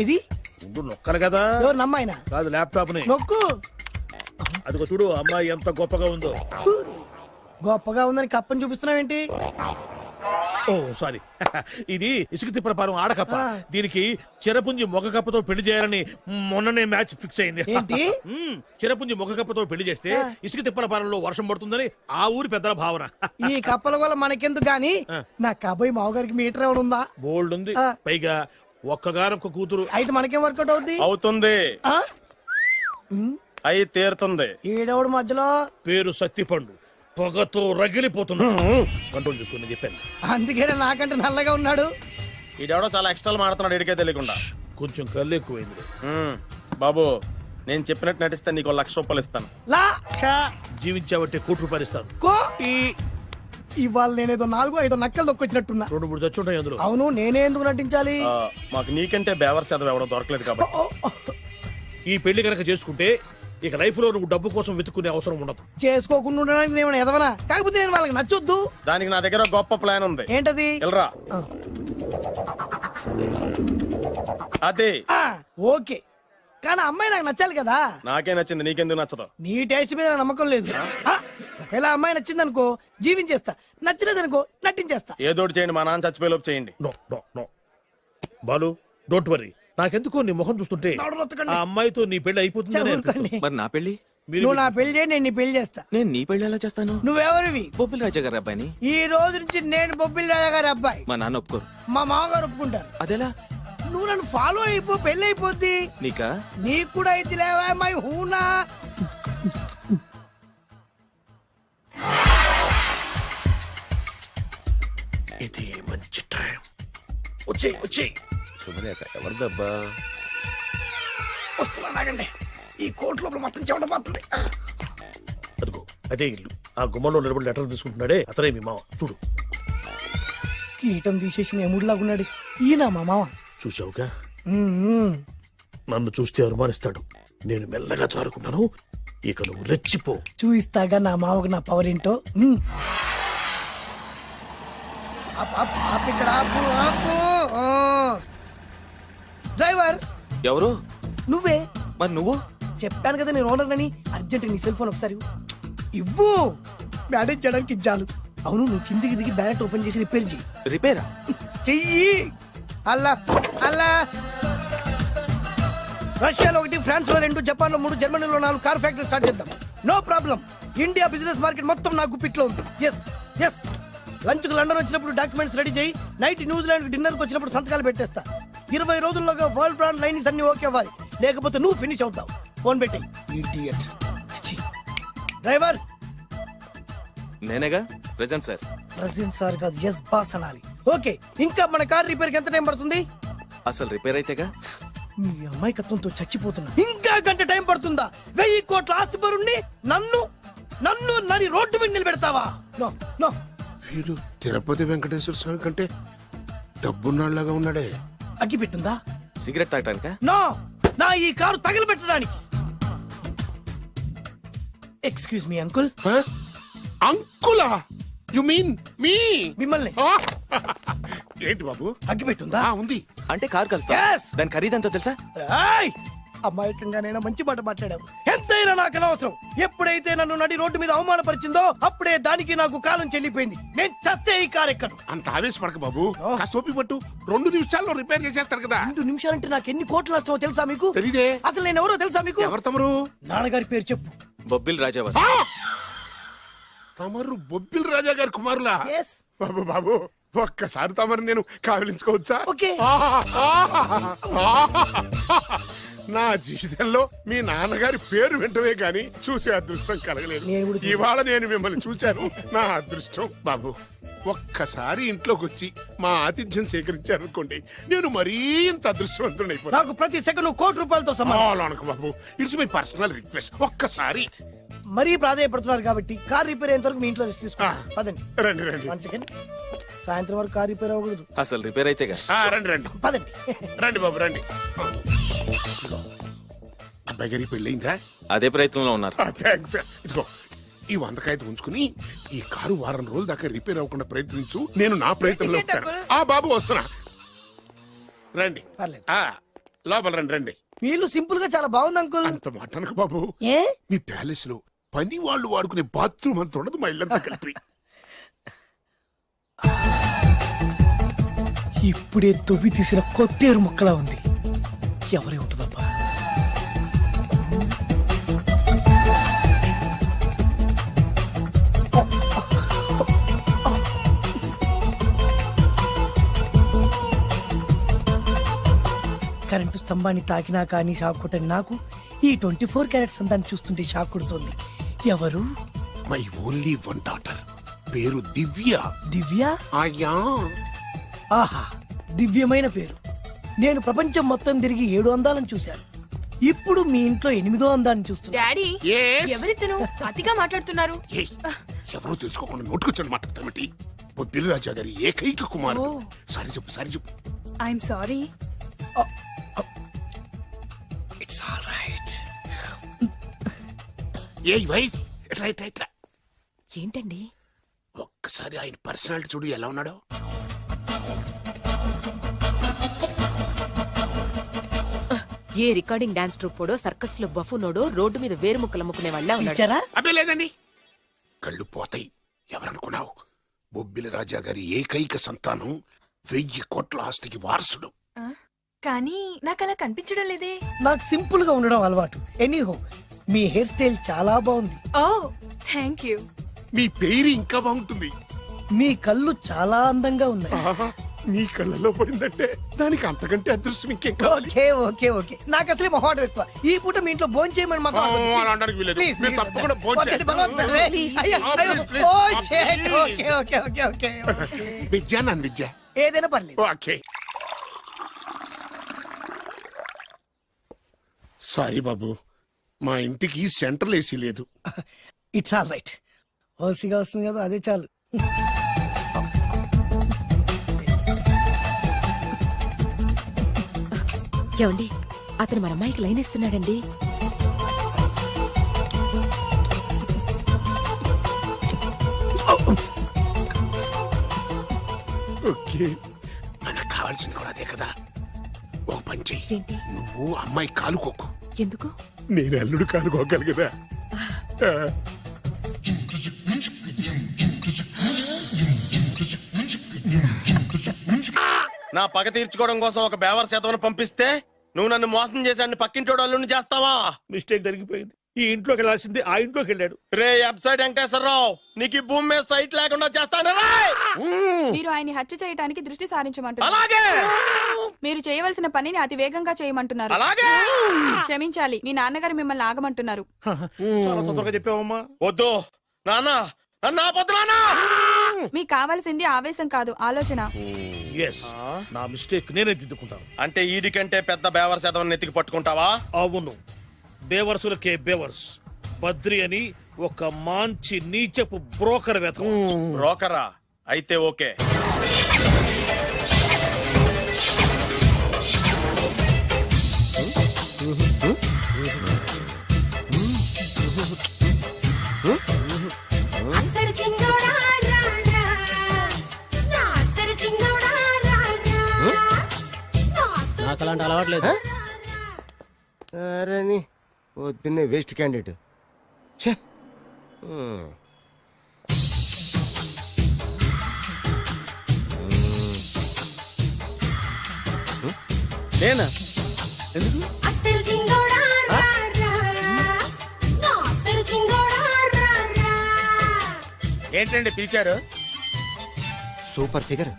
ఏది? ఉండు, నొక్కలు కదా. ఎవరు నమ్మాయినా? కాదు, ల్యాప్టాప్ ని నొక్కు. అదిగో చూడు, అమ్మాయి ఎంత గొప్పగా ఉందో. గొప్పగా ఉందని కప్పని చూపిస్తున్నావేంటి? ఓ సారీ. ఇది ఇసుక తిప్పల పారం ఆడకప్ప. దీనికి చిరపుంజి మొగ కప్పతో పెళ్లి చేయాలని మొన్ననే మ్యాచ్ ఫిక్స్ అయింది. ఏంటి? చిరపుంజి మొగ కప్పతో పెళ్లి చేస్తే ఇసుక తిప్పల పారంలో వర్షం పడుతుందని ఆ ఊరి పెద్దల భావన. ఈ కప్పల వల్ల మనకెందుకు గాని, నా కాబోయే మావగారికి మీటర్ ఎవడు ఉందా? బోల్డ్ ఉంది. పైగా ఒక్కగానొక్క కూతురు. అయితే మనకేం వర్కౌట్ అవుద్ది? అవుతుంది. ఆ? అయి తీరుతుంది. ఈడెవడు మధ్యలో? పేరు సత్తిపండు. పొగతో రగిలిపోతున్నా. కంట్రోల్ చేసుకుని చెప్పాను. అందుకేనే నాకంటే నల్లగా ఉన్నాడు. ఈడెవడో చాలా ఎక్స్ట్రా మాడుతున్నాడు, ఇడికే తెలియకుండా. కొంచెం కళ్ళు ఎక్కువైంది. బాబు, నేను చెప్పినట్టు నటిస్తే నీకు 1,00,000 రూపాయలు ఇస్తాను. జీవించావంటే ₹1,00,000 ఇస్తాను. ఇవాళ నేనేదో 4-5 నక్కలు దొక్కొచ్చినట్టున్నా. 2-3 చచ్చుంటాయి అందులో. అవును, నేనే ఎందుకు నటించాలి? మాకు నీకంటే బేవర్ చదువు ఎవడో దొరకలేదు కాబట్టి. ఈ పెళ్లి కనుక చేసుకుంటే ఇక లైఫ్ లో నువ్వు డబ్బు కోసం వెతుక్కునే అవసరం ఉండదు. చేసుకోకుండా ఉండడానికి నేను ఎదవనా? కాకపోతే నేను వాళ్ళకి నచ్చొద్దు. దానికి నా దగ్గర గొప్ప ప్లాన్ ఉంది. ఏంటది? వెళ్ళరా. అదే. ఓకే, కానీ అమ్మాయి నాకు నచ్చాలి కదా. నాకే నచ్చింది, నీకెందుకు నచ్చదు? నీ టేస్ట్ మీద నాకు నమ్మకం లేదు. ఒకవేళ అమ్మాయి నచ్చింది అనుకో జీవించేస్తా, నచ్చలేదనుకో నటించేస్తా. ఏదోటి చేయండి, మా నాన్న చచ్చిపోయేలోపు చేయండి. No no no Balu, don't worry. నాకెందుకో నీ ముఖం చూస్తుంటే ఆ అమ్మాయితో నీ పెళ్లి అయిపోతుంది. మరి నా పెళ్లి? నువ్వు నా పెళ్లి చేయి, నేను నీ పెళ్లి చేస్తా. నేను నీ పెళ్లి ఎలా చేస్తాను? నువ్వెవరివి? బొబ్బిలి రాజా గారి అబ్బాయిని. ఈ రోజు నుంచి నేను బొబ్బిలి రాజా గారి అబ్బాయి. మా నాన్న ఒప్పుకోరు. మా మామగారు ఒప్పుకుంటారు. అదెలా? నువ్వు నన్ను ఫాలో అయిపో, పెళ్లి అయిపోద్ది. నీకా? నీకు కూడా అయితే లేవా మై హూనా. ఇది మంచి టైం. వచ్చేయ్ వచ్చేయ్. శుభలేఖ ఎవరిదబ్బా? వస్తున్నా, నాగండి. ఈ కోర్టు లోపల మొత్తం చెమట పోతుంది. అదిగో అదే ఇల్లు. ఆ గుమ్మంలో నిలబడి లెటర్ తీసుకుంటున్నాడే అతనే మీ మామ. చూడు, కీటం తీసేసిన ఎముడిలాగున్నాడు. ఈయన మా మామ. చూసావుగా? నన్ను చూస్తే అనుమానిస్తాడు. నేను మెల్లగా జారుకున్నాను. ఇక నువ్వు రెచ్చిపో. చూయిస్తాగా నా మామకు నా పవర్ ఏంటో. ఇక్కడ డ్రైవర్ ఎవరు? నువ్వే. మరి నువ్వు? చెప్పాను కదా నేను ఓనర్ అని. అర్జెంట్ నీ సెల్ ఫోన్ ఒకసారి ఇవ్వు. మేనేజ్ చేయడానికి ఇచ్చాను. అవును, నువ్వు కిందికి దిగి బ్యాలెట్ ఓపెన్ చేసి రిపేర్ చెయ్యి. రిపేరా? చెయ్యి. అల్లా అల్లా. రష్యాలో 1, ఫ్రాన్స్ లో 2, జపాన్ లో 3, జర్మనీలో 4 కార్ ఫ్యాక్టరీ స్టార్ట్ చేద్దాం. No problem. India business market మొత్తం నా గుప్పిట్లో ఉంది. Yes yes. లంచ్ కు లండన్ వచ్చినప్పుడు డాక్యుమెంట్స్ రెడీ చేయి. నైట్ న్యూజిలాండ్ డిన్నర్ కు వచ్చినప్పుడు సంతకాలు పెట్టేస్తా. 20 రోజుల్లోగా వరల్డ్ బ్రాండ్ లైన్స్ అన్ని ఓకే అవ్వాలి, లేకపోతే నువ్వు ఫినిష్ అవుతావు. ఫోన్ పెట్టి. ఇడియట్. డ్రైవర్. నేనేగా ప్రెజెంట్ సార్. ప్రెసిడెంట్ సార్ కాదు, ఎస్ బాస్ అనాలి. ఓకే, ఇంకా మన కార్ రిపేర్ కి ఎంత టైం పడుతుంది? అసలు రిపేర్ అయితేగా. నీ అమాయకత్వంతో చచ్చిపోతున్నా. ఇంకా గంట టైం పడుతుందా? 1000 కోట్ల ఆస్తి పరుణ్ణి నన్ను నన్ను నరి రోడ్డు మీద నిలబెడతావా? No no. వీడు తిరుపతి వెంకటేశ్వర స్వామి కంటే డబ్బున్నాళ్ళగా ఉన్నాడే. అగ్గి పెట్టుందా? సిగరెట్ తాగటానికా? నో, నా ఈ కారు తగలబెట్టడానికి. Excuse me uncle. అంకులా? You mean me? మిమ్మల్ని. ఏంటి బాబు? అగ్గి పెట్టుందా? ఉంది. అంటే కారు కలుస్తా? Yes. దాని ఖరీదంతా తెలుసా? రాయ్ అమాయకంగానైనా మంచి మాట మాట్లాడావు. ఎంతైనా నాకు అనవసరం. ఎప్పుడైతే నన్ను నడి రోడ్డు మీద అవమానపరిచిందో అప్పుడే దానికి నాకు కాలం చెల్లిపోయింది. నేను చస్తే ఈ కారు ఎక్కను. అంత ఆవేశపడక బాబు. కాస్త ఓపిక పట్టు. 2 నిమిషాల్లో రిపేర్ చేసేస్తాడు కదా. 2 నిమిషాలంటే నాకు ఎన్ని కోట్ల నష్టమో తెలుసా మీకు? తెలీదే. అసలు నేను ఎవరో తెలుసా మీకు? ఎవరు తమరు? నాన్నగారి పేరు చెప్పు. బొబ్బిల్ రాజావారు. తమరు బొబ్బిల్ రాజా గారి కుమారులా? Yes. బాబు బాబు ఒక్కసారి తమరు నేను కావలించుకోవచ్చా? ఓకే. నా జీవితంలో మీ నాన్నగారి పేరు వింటమే గాని చూసే అదృష్టం కలగలేదు. నేను కూడా ఇవాళ నేను మిమ్మల్ని చూశాను. నా అదృష్టం. బాబు ఒక్కసారి ఇంట్లోకి వచ్చి మా ఆతిథ్యం సేకరించారనుకోండి, నేను మరీ ఇంత అదృష్టవంతుడైపోతాను. నాకు ప్రతి సెకండ్ 1 కోటి రూపాయలతో సమానం. అనుకో బాబు, ఇట్స్ మై పర్సనల్ రిక్వెస్ట్. ఒక్కసారి మరీ ప్రాధాయపడుతున్నారు కాబట్టి కార్ రిపేర్ అయ్యేంత వరకు మీ ఇంట్లో రెస్ట్ తీసుకోండి. పదండి. రండి రండి. 1 సెకండ్. సాయంత్రం వరకు కార్ రిపేర్ అవ్వకూడదు. అసలు రిపేర్ అయితే రండి రండి. పదండి. రండి బాబు రండి. అబ్బాయి గారి పెళ్ళయిందా? అదే ప్రయత్నంలో ఉన్నారు. థ్యాంక్స్. ఇదిగో ఈ 100 కాగితం ఉంచుకుని ఈ కారు వారం రోజుల దాకా రిపేర్ అవ్వకుండా ప్రయత్నించు. నేను నా ప్రయత్నంలో ఉంటాను. బాబు వస్తున్నా. రండి. పర్లేదు. లోపల రండి రండి. వీళ్ళు సింపుల్ గా చాలా బాగుంది అంకుల్. అంత మాటనకు బాబు. ఏ మీ ప్యాలెస్ లో పని వాళ్ళు వాడుకునే బాత్రూమ్ అంత ఉండదు మా ఇల్లంతా కలిపి. ఇప్పుడే తొవ్వి తీసిన కొత్తేరు ముక్కలా ఉంది. ఎవరే ఉంటుందబ్బా? కరెంటు స్తంభాన్ని తాకినా కానీ షాక్ కొట్టని నాకు ఈ 24 క్యారెట్స్ అందాన్ని చూస్తుంటే షాక్ కొడుతోంది. ఎవరు? My only 1 daughter. పేరు దివ్య. దివ్య? అయ్యా. ఆహా, దివ్యమైన పేరు. నేను ప్రపంచం మొత్తం తిరిగి 7 అందాలను చూశాను. ఇప్పుడు మీ ఇంట్లో 8వ అందాన్ని చూస్తున్నా. Daddy, Yes? ఎవరితను అతిగా మాట్లాడుతున్నారు? ఏయ్, ఎవరో తెలుసుకోకుండా నోటుకొచ్చాడు మాట్లాడతామటి. బొబ్బిలి రాజా గారి ఏకైక కుమారుడు. సారీ చెప్పు సారీ చెప్పు. I'm sorry. It's all right. A wife ఎట్లా ఎట్లా ఎట్లా ఏంటండి? ఒక్కసారి ఆయన పర్సనాలిటీ చూడు ఎలా ఉన్నాడో. ఏ రికార్డింగ్ డాన్స్ ట్రూపోడో సర్కస్ లో బఫూనోడో రోడ్డు మీద వేరు ముక్కలు అమ్ముకునే వాళ్ళ ఉన్నాడు. ఇచ్చారా? అబ్బే లేదండి. కళ్ళు పోతాయి. ఎవరనుకున్నావు? బొబ్బిలి రాజా గారి ఏకైక సంతానం 1000 కోట్ల ఆస్తికి వారసుడు. కానీ నాకు అలా కనిపించడం లేదే. నాకు సింపుల్ గా ఉండడం అలవాటు. ఎనీహో, మీ హెయిర్ స్టైల్ చాలా బాగుంది. ఓ థ్యాంక్ యూ. మీ పేరు ఇంకా బాగుంటుంది. మీ కళ్ళు చాలా అందంగా ఉన్నాయి. ఆహా, నీ కళ్ళలో పడిందంటే దానికి అంతకంటే అదృష్టం ఇంకేం కావాలి? Okay okay okay. నాకు అసలే మొహాటం ఎక్కువ. ఈ పూట మీ ఇంట్లో భోజనం చేయమని మాత్రం అనవద్దు. అలా అనడానికి వీలేదు. Please, మీరు please. తప్పకుండా భోజనం ఒకటి చేయండి. బలవంతం. అయ్యో, అయ్యో. Please, ఓ, please. shit. Okay okay okay okay okay. Vidya నన్ను విద్య. ఏదైనా పర్లేదు. ఓకే. సారీ బాబు, మా ఇంటికి సెంట్రల్ ఏసీ లేదు. It's all right. ఓసిగా వస్తుంది కదా, అదే చాలు. ఏమండి, అతను మన అమ్మాయికి లైన్ ఇస్తున్నాడండి. ఓకే, మనకు కావాల్సింది కూడా అదే కదా. ఒక పని చెయ్యి. ఏంటి? నువ్వు అమ్మాయి కాలుకోకు. ఎందుకు? నేను అల్లుడు కాలుకోగలి కదా. నా పగ తీర్చుకోవడం కోసం ఒక బేవర్ శాతం పంపిస్తే నువ్వు నన్ను మోసం చేశాన్ని పక్కింటోడు అల్లుని చేస్తావా? మిస్టేక్ జరిగిపోయింది. ఈ ఇంట్లోకి వెళ్ళాల్సింది ఆ ఇంట్లోకి వెళ్ళాడు. రే వెబ్సైట్ వెంకటేశ్వరరావు, నీకు ఈ భూమి మీద సైట్ లేకుండా చేస్తాను. మీరు ఆయన్ని హత్య చేయడానికి దృష్టి సారించమంటున్నారు. అలాగే మీరు చేయవలసిన పనిని అతి వేగంగా చేయమంటున్నారు. అలాగే క్షమించాలి, మీ నాన్నగారు మిమ్మల్ని ఆగమంటున్నారు. చాలా తొందరగా చెప్పావమ్మా. వద్దు నాన్న, నన్ను ఆపొద్దు నాన్న. మీకు కావాల్సింది ఆవేశం కాదు, ఆలోచన. ఎస్, నా మిస్టేక్ నేనే దిద్దుకుంటాను. అంటే ఈడికంటే పెద్ద బేవర్ శాతం నెత్తికి పట్టుకుంటావా? అవును, బేవర్సులకే బేవర్స్. బద్రి అని ఒక మంచి నీచపు బ్రోకర్ వెతం. బ్రోకరా? అయితే ఓకే. నాకు అలాంటి అలవాట్లేదు. అరే పొద్దున్నే వేస్ట్ క్యాండిడేట్. నేనా? ఎందుకు? ఏంటండి పిలిచారు? Super figure.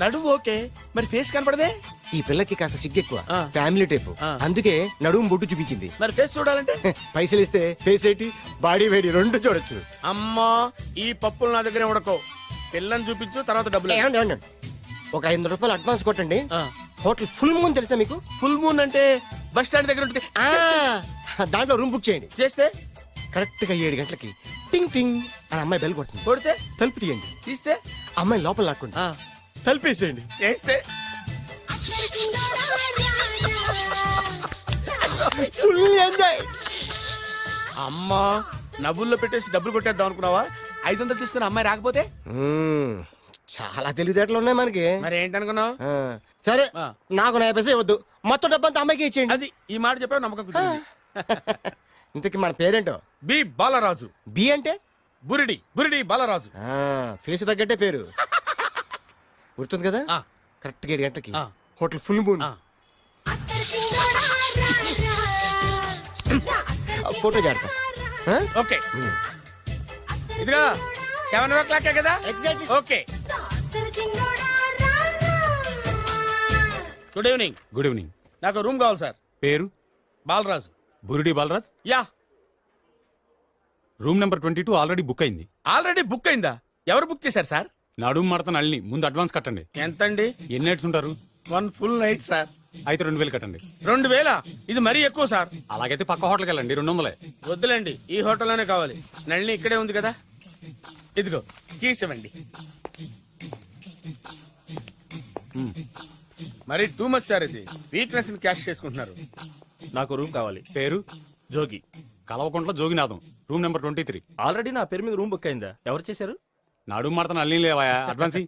నడువు ఓకే, మరి ఫేస్ కనపడదే. ఈ పిల్లకి కాస్త సిగ్గెక్కువ, ఆ. Family type. ఆ. అందుకే నడుము బొట్టు చూపించింది. మరి ఫేస్ చూడాలంటే పైసలు ఇస్తే ఫేస్ ఏంటి, బాడీ వేడి రెండు చూడొచ్చు. అమ్మా, ఈ పప్పులు నా దగ్గరే ఉడకో. పిల్లని చూపించు, తర్వాత డబ్బులు. ఏమండి, ఏమండి? ఒక 500 రూపాయలు అడ్వాన్స్ కొట్టండి. హోటల్ ఫుల్ మూన్ తెలుసా మీకు? ఫుల్ మూన్ అంటే బస్ స్టాండ్ దగ్గర ఉంటుంది. దాంట్లో రూమ్ బుక్ చేయండి. చేస్తే కరెక్ట్ గా 7 గంటలకి టింగ్ టింగ్ అని అమ్మాయి బెల్ కొడుతుంది. కొడితే తలుపు తీయండి. తీస్తే అమ్మాయి లోపల లాక్కుండి తలుపేసేయండి. చేస్తే ఫుల్ ఎంజాయ్. అమ్మా, నవ్వుల్లో పెట్టేసి డబ్బులు కొట్టేద్దాం అనుకున్నావా? 500 తీసుకుని అమ్మాయి రాకపోతే? చాలా తెలివితేటలు ఉన్నాయి మనకి. మరి ఏంటనుకున్నావు? సరే, ఆ. నాకు 50 పైసే వద్దు, మొత్తం డబ్బంతా అమ్మాయికి ఇచ్చేయండి. అది ఈ మాట చెప్పావు, నమ్మకం కుదిరింది. ఇంతకి మన పేరేంటో? బి బాలరాజు. బి అంటే బురిడి, బురిడి బాలరాజు. ఫేస్ తగ్గట్టే పేరు. గుర్తుంది కదా? ఆ. కరెక్ట్ గా 7 గంటలకి ఆ. Hotel full moon. ఆ. ఫోటో జాడతా. ఓకే, ఇదిగా 7:00 కదా? Exactly. Okay. Good evening. Good evening. నాకు రూమ్ కావాలి సార్. పేరు? Balaraju. Burudi Balaraj. Yeah. Room number 22 already book అయింది. ఆల్రెడీ బుక్ అయిందా? ఎవరు బుక్ చేశారు సార్? నడుము మడత నళ్ళని ముందు అడ్వాన్స్ కట్టండి. ఎంతండి? ఎన్ని నైట్స్ ఉంటారు? 1 ఫుల్ నైట్ సార్. అయితే 2000 కట్టండి. 2000? ఇది మరీ ఎక్కువ సార్. అలాగైతే పక్క హోటల్కి వెళ్ళండి, 200. వద్దులేండి, ఈ హోటల్లోనే కావాలి. నళిని ఇక్కడే ఉంది కదా. ఇదిగో కీస్ ఇవ్వండి. మరి టూ మచ్ సార్, ఇది వీక్నెస్ క్యాష్ చేసుకుంటున్నారు. నాకు రూమ్ కావాలి. పేరు? Jogi. Kalavakuntla Joginatham. Room number 23. Already నా పేరు మీద రూమ్ బుక్ అయిందా? ఎవరు చేశారు? నడుము మడత నళ్ళని లేవా, అడ్వాన్స్ ఇయ్యి.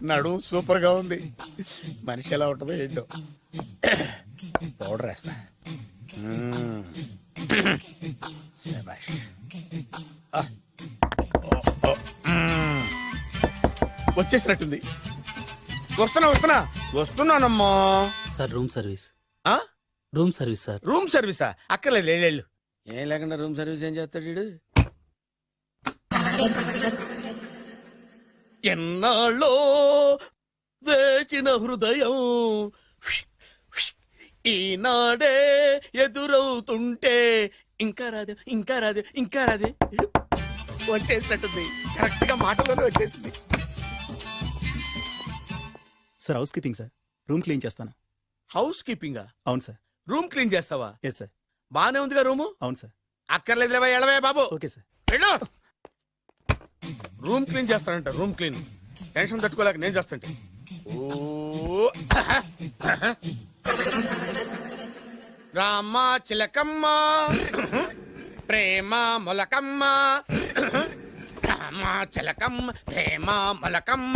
నడు సూపర్ గా ఉంది. మనిషి ఎలా ఉంటుందో ఏంటో. పౌడర్ వేస్తా. శభాష్. వచ్చేసినట్టుంది. వస్తున్నానమ్మా. Sir room service. ఆ? Room service sir. రూమ్ సర్వీసా? అక్కర్లేదు, లేళ్ళు. ఏం లేకుండా రూమ్ సర్వీస్ ఏం చేస్తాడు వీడు? ఎన్నాళ్ళో వేచిన హృదయం ఈనాడే ఎదురవుతుంటే ఇంకా రాదు, ఇంకా రాదు, ఇంకా రాదు. వచ్చేసినట్టుంది. కరెక్ట్ గా మాటలోనే వచ్చేసింది. Sir housekeeping sir. Room clean చేస్తాను. హౌస్ కీపింగా? అవును సార్. రూమ్ క్లీన్ చేస్తావా? Yes sir. బానే ఉందిగా రూము. అవును సార్. అక్కర్లేదు, ఎడవే బాబు. Okay sir. వెళ్ళు. రూమ్ క్లీన్ చేస్తానంట, రూమ్ క్లీన్. టెన్షన్ తట్టుకోలేక నేను చేస్తాంటే. ఓ రామ చిలకమ్మ ప్రేమ మొలకమ్మ, రామ చిలకమ్మ ప్రేమ మొలకమ్మ.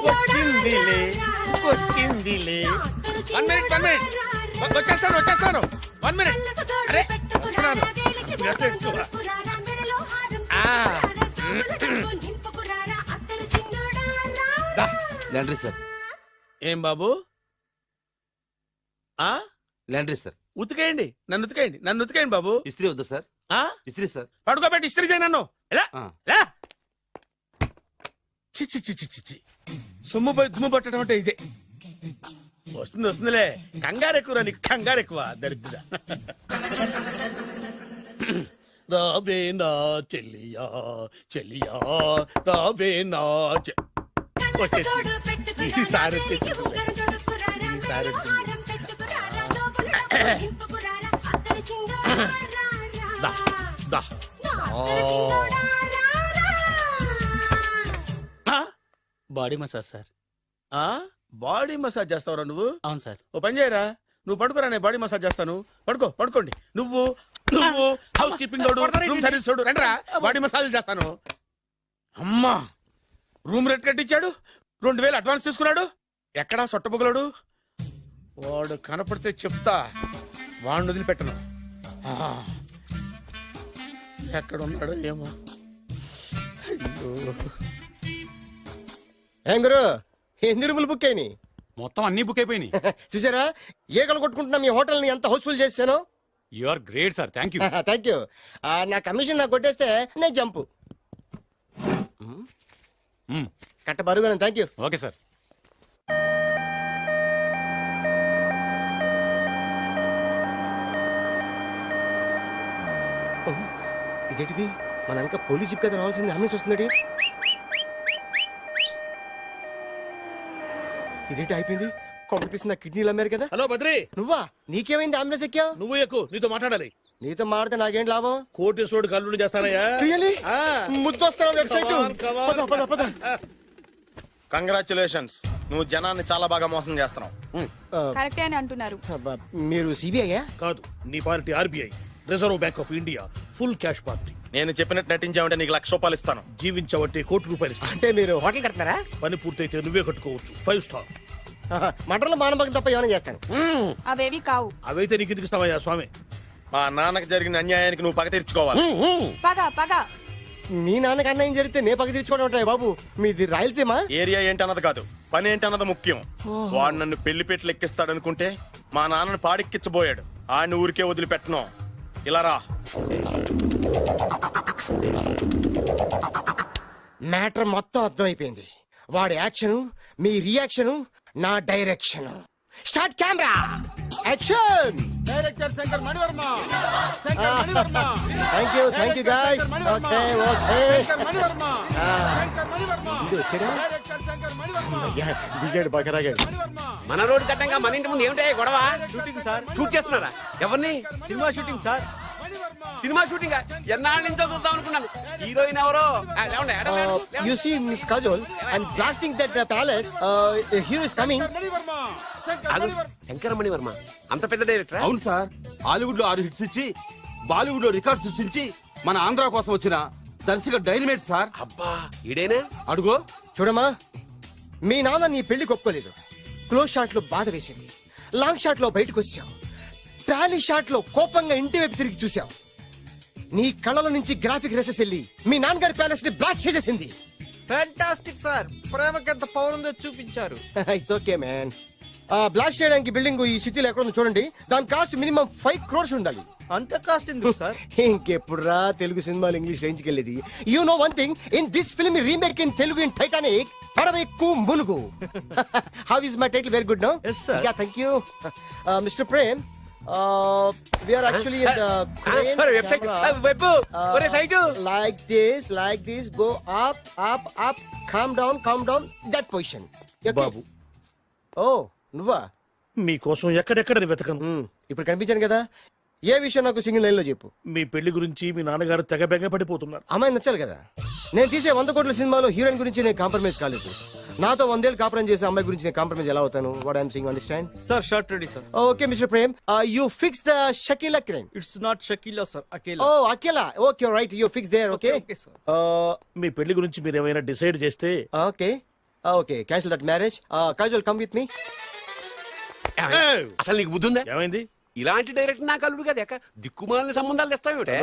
వచ్చిందిలే, వచ్చిందిలే. 1 మినిట్, 1 మినిట్. వచ్చేస్తాను. 1 మినిట్. అరే వస్తున్నాను. Laundry sir. ఏం బాబు? Laundry sir. ఉతికేయండి, నన్ను ఉతికేయండి బాబు. ఇస్త్రీ వద్దా సార్? ఇస్త్రీ సార్. పడుకోబెట్టి ఇస్త్రీ చేయి నన్ను. ఎలా ఎలా? చి చి చి చి చి. సొమ్ము పోయి దుమ్ము పట్టడం అంటే ఇదే. వస్తుంది వస్తుందిలే, కంగారు ఎక్కువ, నీకు కంగారు ఎక్కువ దరిద్ర. రావే నా చెల్లియా చెల్లియా, రావే నా వచ్చేసింది. ఈసారి వచ్చేసింది. ఈసారి వచ్చింది. దా, దా. Body massage sir. Body massage చేస్తావురా నువ్వు? అవును సార్. ఓ పని చేయరా, నువ్వు పడుకోరా, నేను బాడీ మసాజ్ చేస్తాను. పడుకోండి. నువ్వు హౌస్ కీపింగ్ తోడు, రూమ్ సర్వీస్ తోడు, రండిరా, బాడీ మసాజ్ చేస్తాను. అమ్మా, రూమ్ రేట్ కట్టించాడు, 2000 అడ్వాన్స్ తీసుకున్నాడు. ఎక్కడా సొట్టబుగలాడు? వాడు కనపడితే చెప్తా, వాడిని వదిలిపెట్టను. ఎక్కడున్నాడో ఏమో. ఏం గురు, ఎన్ని రూములు బుక్ అయినాయి? మొత్తం అన్ని బుక్ అయిపోయినాయి. చూసారా, ఈగలు కొట్టుకుంటున్నా మీ హోటల్ని ఎంత హౌస్ఫుల్ చేశాను. You are great sir, thank you. Thank you. నా కమిషన్ నాకు కొట్టేస్తే నేను జంపు కట్ట బరుగా. Thank you. Okay sir. ఇదేంటిది, మన వెనక పోలీస్ జిప్ కదా రావాల్సింది, అంబులెన్స్ వస్తుంది. ఇదేంటి అయిపోయింది, కాంపిటీషన్ నా కిడ్నీలు అమ్మారు కదా. హలో బద్రి, నువ్వా? నీకేమైంది, అంబులెన్స్ ఎక్కావు? నువ్వు ఎక్కువ, నీతో మాట్లాడాలి. నీతో మాడితే నాకేం లాభం? కోటేశ్వరుడు కల్లుడు చేస్తానయ్యా. ముద్దు వస్తాను వెబ్సైట్. కంగ్రాచులేషన్స్, నువ్వు జనాన్ని చాలా బాగా మోసం చేస్తున్నావు. కరెక్టే అని అంటున్నారు. మీరు సిబిఐయా? కాదు, నీ party RBI, reserve bank of India, full cash party. నేను చెప్పినట్టు నటించావంటే నీకు ₹1,00,000 ఇస్తాను. జీవించవంటే ₹1,00,000 ఇస్తాను. అంటే మీరు హోటల్ కడతారా? పని పూర్తయితే నువ్వే కట్టుకోవచ్చు, 5 స్టార్. మటన్లో మానభంగం తప్ప ఏమైనా చేస్తాను. అవేవి కావు. అవైతే నీకు ఎందుకు ఇస్తావయ్యా స్వామి? మా నాన్నకి జరిగిన అన్యాయానికి నువ్వు పగ తీర్చుకోవాలి. పగ మీ నాన్నకి అన్యాయం జరిగితే నే పక్క తీర్చుకోవడం ఉంటాయి బాబు. మీది రాయలసీమ. ఏరియా ఏంటన్నది కాదు, పని ఏంటన్నది ముఖ్యం. వాడు నన్ను పెళ్లి పెట్లు ఎక్కిస్తాడు అనుకుంటే మా నాన్నను పాడెక్కించబోయాడు. ఆడిని ఊరికే వదిలిపెట్టను. ఇలా రా. మ్యాటర్ మొత్తం అర్థమైపోయింది. వాడి యాక్షన్, మీ రియాక్షన్, నా direction. Start camera, action. Director Shankar Mani Varma. Shankar Mani Varma. Thank you guys. Okay Shankar Mani Varma. Shankar Mani Varma. Director Shankar Mani Varma. దిగాడు బకరాగాడు. మన రోడ్డు కట్టంగా మన ఇంటి ముందు ఏమిటాయి గొడవ? Shooting sir. షూట్ చేస్తున్నారా? ఎవరిని? Cinema shooting sir. Cinema shooting ఎన్నాళ్ళ నుంచో చూద్దాం అనుకున్నాను. హీరోయిన్ ఎవరో? You see Miss Kajol and blasting that palace. Hero is coming. Shankara Mani Varma అంత పెద్ద డైరెక్టర్? అవును సార్, హాలీవుడ్ లో 6 హిట్స్ ఇచ్చి బాలీవుడ్ లో రికార్డ్ సృష్టించి మన ఆంధ్ర కోసం వచ్చిన దర్శక డైనమేట్ సార్. అబ్బా, ఈడేనా? అడుగో. చూడమ్మా, మీ నాన్న నీ పెళ్లి ఒప్పుకోలేదు. క్లోజ్ షాట్ లో బాధ వేసింది, లాంగ్ షాట్ లో బయటకు వచ్చావు, ట్రాలీ షాట్ లో కోపంగా ఇంటి వైపు తిరిగి చూసావు. నీ కళ్ళల నుంచి గ్రాఫిక్ రెసెస్ వెళ్ళి మీ నాన్నగారి ప్యాలెస్ ని బ్లాస్ట్ చేసేసింది. ఫ్యాంటాస్టిక్ సార్, ప్రేమకి ఎంత పవర్ ఉందో చూపించారు. It's okay man. బ్లాస్ట్ చేయడానికి బిల్డింగ్ ఈ సిటీలో ఎక్కడ ఉందో చూడండి. దాని కాస్ట్ మినిమం 5 crores ఉండాలి. అంత కాస్ట్ ఎందుకు సార్? ఇంకెప్పుడు రా తెలుగు సినిమాలు ఇంగ్లీష్ రేంజ్కి వెళ్ళేది. You know one thing, in this film remake in Telugu in Titanic, పడవెక్కు మునుగు. How is my title? Very good no. Yes, sir. Yeah, thank you. Mister Prem, we are actually in the crane website camera. Web ఒరే site like this, go up, calm down, that position. Okay? బాబు, Oh, నువ్వా? మీకోసం ఎక్కడెక్కడ వెతకను. ఇప్పుడు కనిపించాను కదా. ఏ విషయం నాకు సింగిల్ లైన్ లో చెప్పు. మీ పెళ్లి గురించి మీ నాన్నగారు తెగ బెగ పడిపోతున్నారు. అమ్మాయి నచ్చాలి కదా. నేను తీసే 100 కోట్ల సినిమాలో హీరోయిన్ గురించి నేను కాంప్రమైజ్ కాలేదు. నాతో 100 ఏళ్ళు కాపురం చేసే అమ్మాయి గురించి నేను కాంప్రమైజ్ ఎలా అవుతాను? What I'm saying, understand? Sir shot ready sir. Okay mister Prem, you fix the Shakeela crime. It's not Shakeela sir, Akela. Oh Akela, okay right, you fix there. Okay మీ పెళ్లి గురించి మీరు ఏమైనా డిసైడ్ చేస్తే. Okay cancel that marriage. Kajal come with me. అసలు నీకు బుద్ధి ఉందా? ఏమైంది? ఇలాంటి డైరెక్టర్ నాకు అల్లుడు కదా, ఎక్క దిక్కుమాలని సంబంధాలు తెస్తావేమిటే?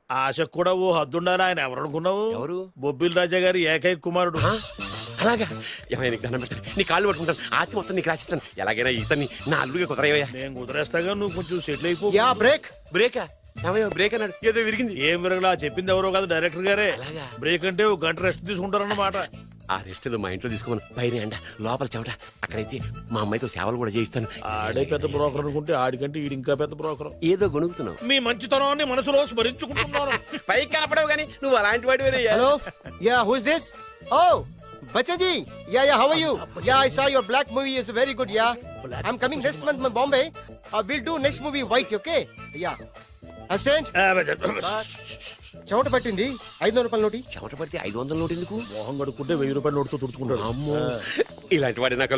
ఆశకు కూడా ఓ హద్దుండాలి. ఆయన ఎవరు అనుకున్నావు? ఎవరు? బొబ్బిల్ రాజా గారి ఏకైక కుమారుడు. అలాగా? ఏమైనా నీకు దండం పెడతాను, నీ కాళ్ళు పట్టుకుంటాను, ఆస్తి మొత్తం నీకు రాసిస్తాను. ఎలాగైనా ఇతన్ని నా అల్లుడిగా కుదరయ్యా. నేను కుదిరేస్తాగా, నువ్వు కొంచెం సెటిల్ అయిపో. Yeah, break. బ్రేకా? ఏమయ్యో బ్రేక్ అన్నాడు, ఏదో విరిగింది. ఏం విరగలా? చెప్పింది ఎవరో కాదు, డైరెక్టర్ గారే. అలాగా? బ్రేక్ అంటే ఒక గంట రెస్ట్ తీసుకుంటారన్నమాట. ఆ రెస్ట్ ఏదో మా ఇంట్లో తీసుకోమను. పైన అండ లోపల చెమట. అక్కడైతే మా అమ్మాయితో సేవలు కూడా చేయిస్తాను. ఆడే పెద్ద బ్రోకర్ అనుకుంటే ఆడికంటే ఈడు ఇంకా పెద్ద బ్రోకర్. ఏదో గొణుగుతున్నావు. మీ మంచితనాన్ని మనసులో స్మరించుకుంటున్నాను. పైకి కనపడవు కానీ నువ్వు అలాంటి వాడివేనయ్యా. Hello yeah who is this oh Bachchan ji yeah how are you yeah I saw your black movie is very good yeah I am coming next month my Bombay will do next movie white okay yeah assistant చెమట పట్టింది 500 రూపాయల నోటి. చెమట పడితే 500 నోటు ఎందుకు? మోహం కడుక్కుంటే 1000 రూపాయల నోటుతో తుడుచుకుంటాడు. అమ్మో ఇలాంటి వాడి నాకు